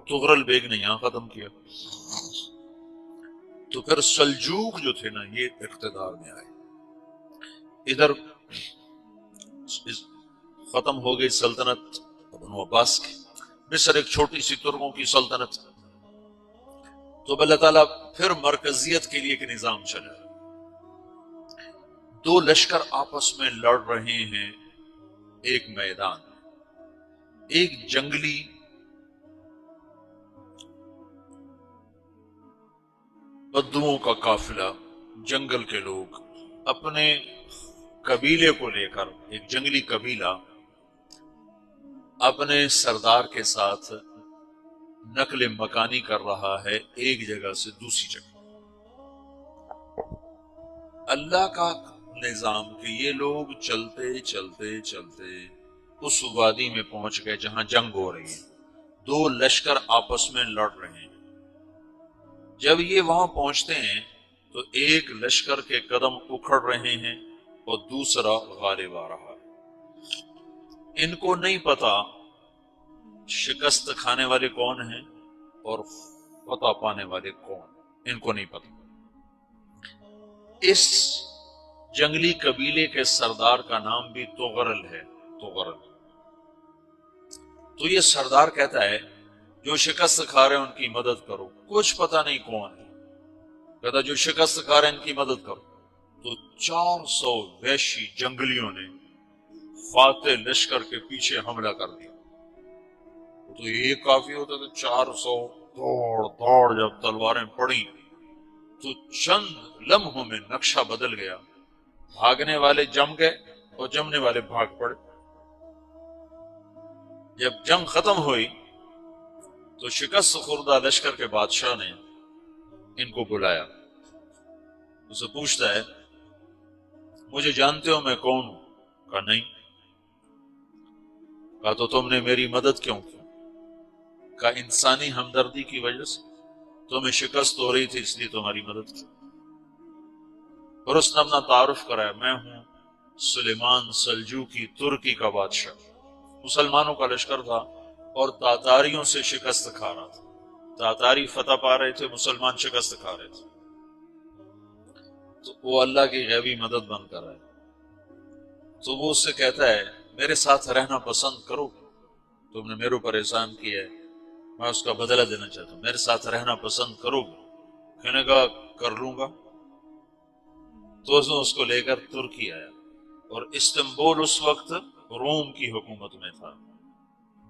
تغرل بیگ نے یہاں ختم کیا. تو پھر سلجوق جو تھے نا یہ اقتدار میں آئے. ادھر ختم ہو گئی سلطنت بنو عباس کی. مصر ایک چھوٹی سی ترکوں کی سلطنت. تو اللہ تعالیٰ پھر مرکزیت کے لیے ایک نظام چلا. دو لشکر آپس میں لڑ رہے ہیں ایک میدان. ایک جنگلی بدوؤں کا قافلہ، جنگل کے لوگ اپنے قبیلے کو لے کر، ایک جنگلی قبیلہ اپنے سردار کے ساتھ نقل مکانی کر رہا ہے ایک جگہ سے دوسری جگہ. اللہ کا نظام کہ یہ لوگ چلتے چلتے چلتے اس وادی میں پہنچ گئے جہاں جنگ ہو رہی ہے. دو لشکر آپس میں لڑ رہے ہیں. جب یہ وہاں پہنچتے ہیں تو ایک لشکر کے قدم اکھڑ رہے ہیں اور دوسرا غالب آ رہا ہے. ان کو نہیں پتا شکست کھانے والے کون ہیں اور فتح پانے والے کون، ان کو نہیں پتا. اس جنگلی قبیلے کے سردار کا نام بھی تغرل ہے. تغرل. تو یہ سردار کہتا ہے جو شکست کھا رہے ہیں ان کی مدد کرو. کچھ پتہ نہیں کون ہے. کہتا جو شکست کھا رہے ہیں ان کی مدد کرو. تو 400 وحشی جنگلیوں نے فاتح لشکر کے پیچھے حملہ کر دیا. تو یہ کافی ہوتا تھا. 400 دوڑ جب تلواریں پڑی تو چند لمحوں میں نقشہ بدل گیا. بھاگنے والے جم گئے اور جمنے والے بھاگ پڑے. جب جنگ ختم ہوئی تو شکست خوردہ لشکر کے بادشاہ نے ان کو بلایا، اسے پوچھتا ہے مجھے جانتے ہو میں کون ہوں؟ کہا نہیں۔ کہا تو تم نے میری مدد کیوں کی؟ کہا انسانی ہمدردی کی وجہ سے، تمہیں شکست ہو رہی تھی اس لیے تمہاری مدد کی۔ اور اس نے اپنا تعارف کرایا، میں ہوں سلیمان سلجوقی ترکی کا بادشاہ۔ مسلمانوں کا لشکر تھا اور تاتاریوں سے شکست کھا رہا تھا، تاتاری فتح پا رہے تھے، مسلمان شکست کھا رہے تھے، تو وہ اللہ کی غیبی مدد بن کر آئے۔ تو وہ اس سے کہتا ہے میرے ساتھ رہنا پسند کرو، تم نے میرے اوپر احسان کیا ہے، میں اس کا بدلہ دینا چاہتا ہوں، میرے ساتھ رہنا پسند کرو گے؟ کہنے کا کر لوں گا۔ تو اس کو لے کر ترکی آیا، اور استنبول اس وقت روم کی حکومت میں تھا،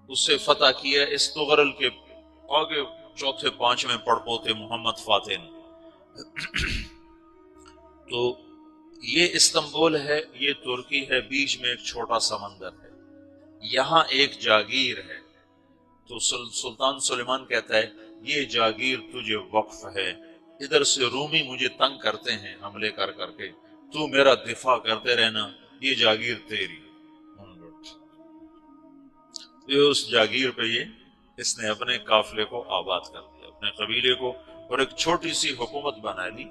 اسے فتح کیا اس تغرل کے آگے چوتھے پانچویں پڑپوتے محمد فاتح نے۔ تو یہ استنبول ہے، یہ ترکی ہے، بیچ میں ایک چھوٹا سمندر ہے، یہاں ایک جاگیر ہے۔ تو سلطان سلیمان کہتا ہے یہ جاگیر تجھے وقف ہے، ادھر سے رومی مجھے تنگ کرتے ہیں حملے کر کر کے، تو میرا دفاع کرتے رہنا، یہ جاگیر تیری۔ یہ اس جاگیر پہ اس نے اپنے قافلے کو آباد کر دیا، اپنے قبیلے کو، اور ایک چھوٹی سی حکومت بنا لی،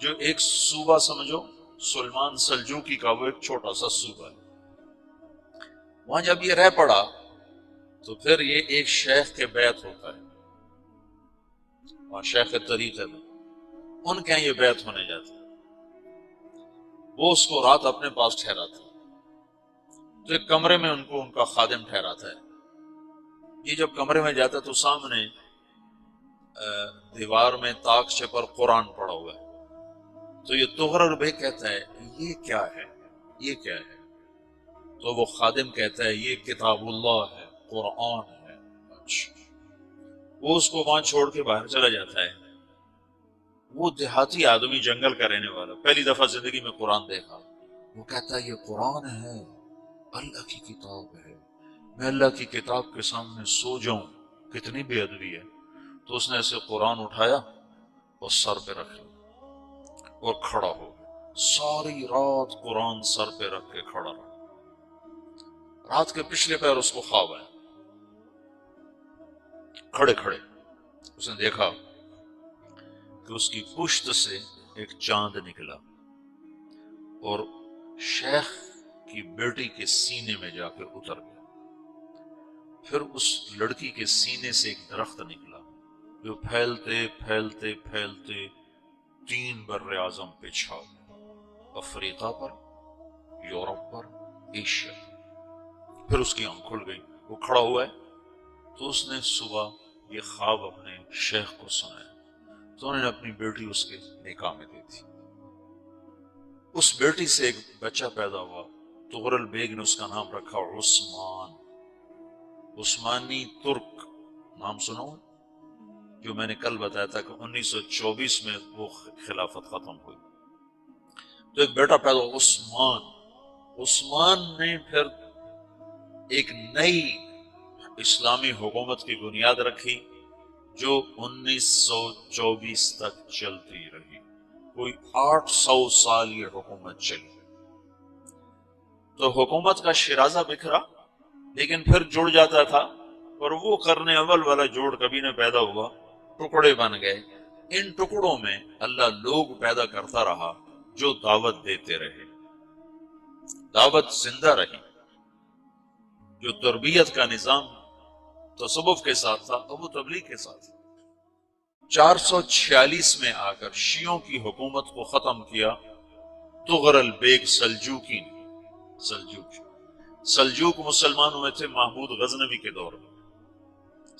جو ایک صوبہ سمجھو سلمان سلجوقی کا، وہ ایک چھوٹا سا صوبہ ہے۔ وہاں جب یہ رہ پڑا تو پھر یہ ایک شیخ کے بیعت ہوتا ہے، وہاں شیخ طریقہ میں ان کے یہ بیعت ہونے جاتا ہے، وہ اس کو رات اپنے پاس ٹھہراتا ہے، تو ایک کمرے میں ان کو ان کا خادم ٹھہراتا ہے۔ یہ جب کمرے میں جاتا ہے تو سامنے دیوار میں تاکچے پر قرآن پڑا ہوا ہے، تو یہ تغرل بے کہتا ہے یہ کیا ہے، یہ کیا ہے؟ تو وہ خادم کہتا ہے یہ کتاب اللہ ہے، قرآن ہے۔ اچھا، وہ اس کو وہاں چھوڑ کے باہر چلا جاتا ہے۔ وہ دیہاتی آدمی، جنگل کا رہنے والا، پہلی دفعہ زندگی میں قرآن دیکھا، وہ کہتا ہے یہ قرآن ہے، اللہ کی کتاب ہے، میں اللہ کی کتاب کے سامنے سو جاؤں، کتنی بے ادبی ہے۔ تو اس نے ایسے قرآن اٹھایا اور سر پہ رکھ لیا اور کھڑا ہو گیا، ساری رات قرآن سر پہ رکھ کے کھڑا رہا۔ رات کے پچھلے پہر اس کو خواب آیا، کھڑے کھڑے اس نے دیکھا کہ اس کی پشت سے ایک چاند نکلا اور شیخ کی بیٹی کے سینے میں جا کے اتر گیا۔ پھر اس لڑکی کے سینے سے ایک درخت نکلا جو پھیلتے پھیلتے پھیلتے 3 بر اعظم پہ چھا گیا، افریقہ پر، یورپ پر، ایشیا۔ پھر اس کی آنکھ کھل گئی، وہ کھڑا ہوا ہے، تو اس نے صبح یہ خواب اپنے شیخ کو سنایا، تو انہوں نے اپنی بیٹی اس کے نکاح میں دی تھی۔ اس بیٹی سے ایک بچہ پیدا ہوا، تغرل بیگ نے اس کا نام رکھا عثمان، عثمانی ترک نام سنو، جو میں نے کل بتایا تھا کہ 1924 میں وہ خلافت ختم ہوئی، تو ایک بیٹا پیدا ہوا عثمان۔ عثمان نے پھر ایک نئی اسلامی حکومت کی بنیاد رکھی جو 1924 تک چلتی رہی، کوئی 800 سال یہ حکومت چلی۔ تو حکومت کا شرازہ بکھرا لیکن پھر جڑ جاتا تھا، اور وہ کرنے اول والا جوڑ کبھی نہ پیدا ہوا، ٹکڑے بن گئے۔ ان ٹکڑوں میں اللہ لوگ پیدا کرتا رہا جو دعوت دیتے رہے، دعوت زندہ رہی، جو تربیت کا نظام تصوف کے ساتھ تھا اب وہ تبلیغ کے ساتھ۔ 446 میں آ کر شیعوں کی حکومت کو ختم کیا تغرل بیگ سلجوقی نے۔ سلجوق مسلمان ہوئے تھے محمود غزنوی کے دور میں،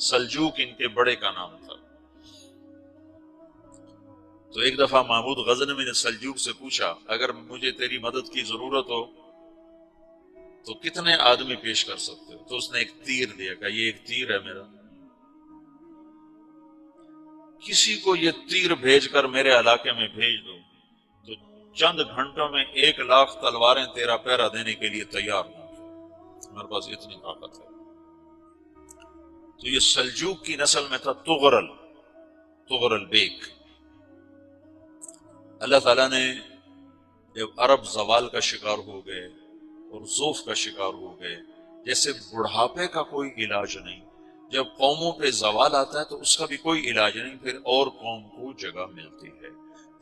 سلجوق ان کے بڑے کا نام تھا۔ تو ایک دفعہ محمود غزنوی نے سلجوق سے پوچھا اگر مجھے تیری مدد کی ضرورت ہو تو کتنے آدمی پیش کر سکتے ہو؟ تو اس نے ایک تیر دیا، کہا یہ ایک تیر ہے میرا، کسی کو یہ تیر بھیج کر میرے علاقے میں بھیج دو تو چند گھنٹوں میں 1,00,000 تلواریں تیرا پہرا دینے کے لیے تیار ہوں، ہمارے پاس اتنی طاقت ہے۔ تو یہ سلجوق کی نسل میں تھا تغرل بیگ۔ اللہ تعالیٰ نے جب عرب زوال کا شکار ہو گئے اور ضعف کا شکار ہو گئے، جیسے بڑھاپے کا کوئی علاج نہیں، جب قوموں پہ زوال آتا ہے تو اس کا بھی کوئی علاج نہیں، پھر اور قوم کو جگہ ملتی ہے۔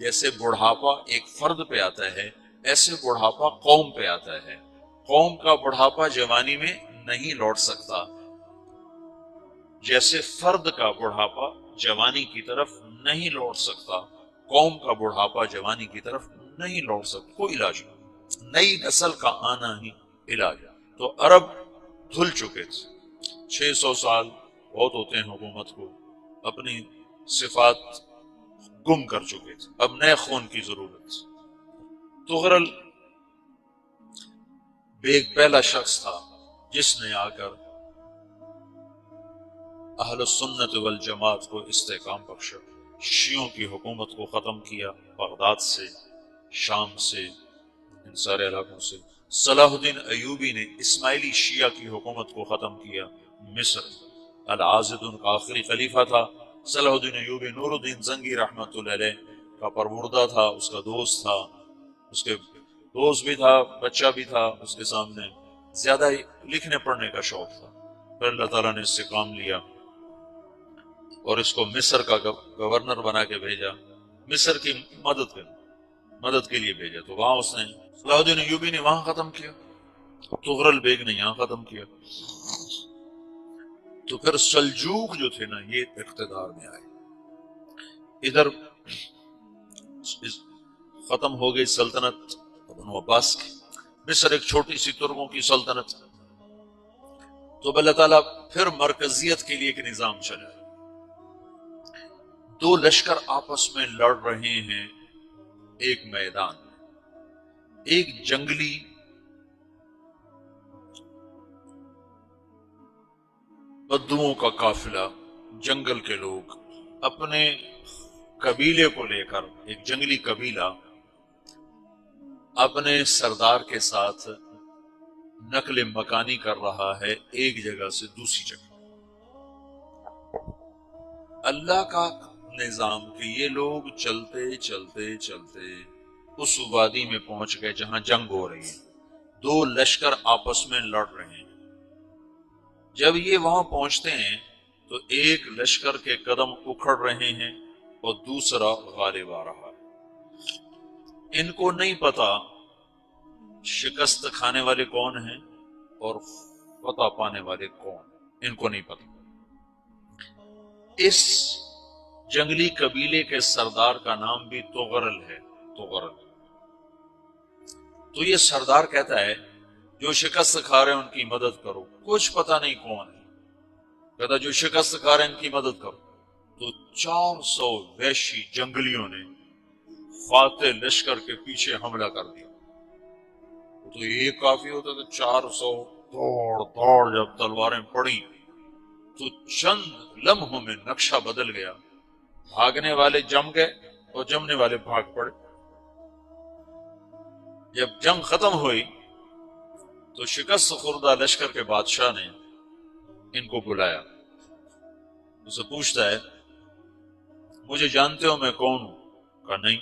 جیسے بڑھاپا ایک فرد پہ آتا ہے، ایسے بڑھاپا قوم پہ آتا ہے۔ قوم کا بڑھاپا جوانی میں نہیں لوٹ سکتا، جیسے فرد کا بڑھاپا جوانی کی طرف نہیں لوٹ سکتا، قوم کا بڑھاپا جوانی کی طرف نہیں لوٹ سکتا۔ کوئی علاج نہیں، نئی نسل کا آنا ہی علاج۔ تو عرب دھل چکے تھے، 600 سال بہت ہوتے ہیں حکومت کو، اپنی صفات گم کر چکے تھے، اب نئے خون کی ضرورت تھی۔ تغرل بیگ پہلا شخص تھا جس نے آ کر اہل السنت والجماعت کو استحکام بخشا، شیعوں کی حکومت کو ختم کیا، بغداد سے، شام سے، ان سارے علاقوں سے۔ صلاح الدین ایوبی نے اسماعیلی شیعہ کی حکومت کو ختم کیا، مصر۔ العازد ان کا آخری خلیفہ تھا۔ صلاح الدین ایوبی نور الدین زنگی رحمۃ اللہ علیہ کا پروردہ تھا، اس کا دوست تھا، اس کے دوست بھی تھا، بچہ بھی تھا اس کے سامنے، زیادہ لکھنے پڑھنے کا شوق تھا۔ پھر اللہ تعالیٰ نے اس سے کام لیا اور اس کو مصر کا گورنر بنا کے بھیجا، مصر کی مدد کے لیے بھیجا۔ تو وہاں اس نے صلاح الدین ایوبی نے وہاں ختم کیا، تغرل بیگ نے یہاں ختم کیا۔ تو پھر سلجوق جو تھے نا، یہ اقتدار میں آئے۔ ادھر ختم ہو گئی سلطنت بنو عباس کی، مصر ایک چھوٹی سی ترکوں کی سلطنت۔ تو اللہ تعالیٰ پھر مرکزیت کے لیے ایک نظام چلا۔ دو لشکر آپس میں لڑ رہے ہیں ایک میدان میں، ایک جنگلی بدوؤں کا قافلہ، جنگل کے لوگ اپنے قبیلے کو لے کر، ایک جنگلی قبیلہ اپنے سردار کے ساتھ نقل مکانی کر رہا ہے ایک جگہ سے دوسری جگہ۔ اللہ کا نظام کہ یہ لوگ چلتے چلتے چلتے اس وادی میں پہنچ گئے جہاں جنگ ہو رہی ہے، دو لشکر آپس میں لڑ رہے ہیں۔ جب یہ وہاں پہنچتے ہیں تو ایک لشکر کے قدم اکھڑ رہے ہیں اور دوسرا غالب آ رہا ہے۔ ان کو نہیں پتا شکست کھانے والے کون ہیں اور فتح پانے والے کون ہیں، ان کو نہیں پتا۔ اس جنگلی قبیلے کے سردار کا نام بھی تغرل ہے، تغرل۔ تو یہ سردار کہتا ہے جو شکست کھا رہے ہیں ان کی مدد کرو، کچھ پتہ نہیں کون ہے، کہتا جو شکست کھا رہے ہیں ان کی مدد کرو۔ تو 400 وحشی جنگلیوں نے فاتح لشکر کے پیچھے حملہ کر دیا۔ تو یہ کافی ہوتا تو 400 دوڑ جب تلواریں پڑی تو چند لمحوں میں نقشہ بدل گیا، بھاگنے والے جم گئے اور جمنے والے بھاگ پڑے۔ جب جنگ ختم ہوئی تو شکست خوردہ لشکر کے بادشاہ نے ان کو بلایا، اسے پوچھتا ہے مجھے جانتے ہو میں کون ہوں؟ کہا نہیں۔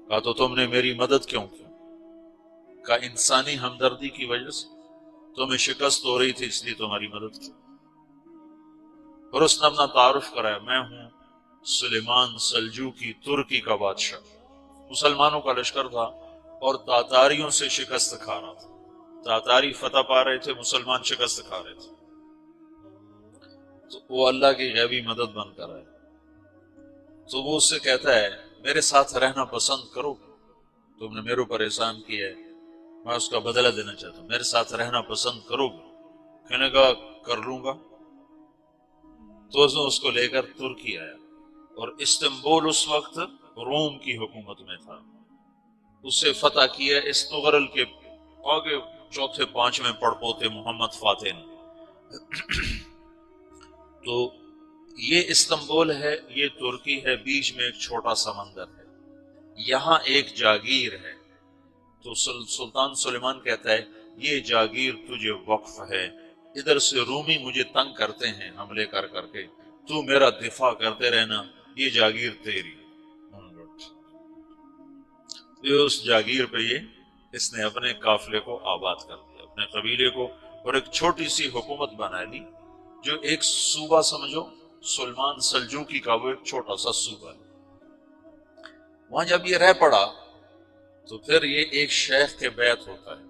کہا تو تم نے میری مدد کیوں کی؟ کہا انسانی ہمدردی کی وجہ سے، تمہیں شکست ہو رہی تھی اس لیے تمہاری مدد کی۔ اور اس نے اپنا تعارف کرایا، میں ہوں سلیمان سلجوقی ترکی کا بادشاہ۔ مسلمانوں کا لشکر تھا اور تاتاریوں سے شکست کھا رہا تھا، تاتاری فتح پا رہے تھے، مسلمان شکست کھا رہے تھے۔ تو وہ اللہ کی غیبی مدد بن کر آئے۔ تو وہ اس سے کہتا ہے میرے ساتھ رہنا پسند کرو، تم نے میرے اوپر احسان کیا ہے، میں اس کا بدلہ دینا چاہتا ہوں، میرے ساتھ رہنا پسند کرو گے؟ کہنے کا کر لوں گا۔ تو اس کو لے کر ترکی آیا، اور استنبول اس وقت روم کی حکومت میں تھا، اسے فتح کیا اس تغرل کے آگے چوتھے پانچویں پڑپوتے محمد فاتح نے۔ تو یہ استنبول ہے، یہ ترکی ہے، بیچ میں ایک چھوٹا سمندر ہے، یہاں ایک جاگیر ہے۔ تو سلطان سلیمان کہتا ہے یہ جاگیر تجھے وقف ہے، ادھر سے رومی مجھے تنگ کرتے ہیں حملے کر کر کے، تو میرا دفاع کرتے رہنا، یہ جاگیر تیری۔ اس جاگیر پہ اس نے اپنے قافلے کو آباد کر دیا، اپنے قبیلے کو، اور ایک چھوٹی سی حکومت بنا لی، جو ایک صوبہ سمجھو سلمان سلجوقی کا، وہ ایک چھوٹا سا صوبہ ہے۔ وہاں جب یہ رہ پڑا تو پھر یہ ایک شیخ کے بیعت ہوتا ہے،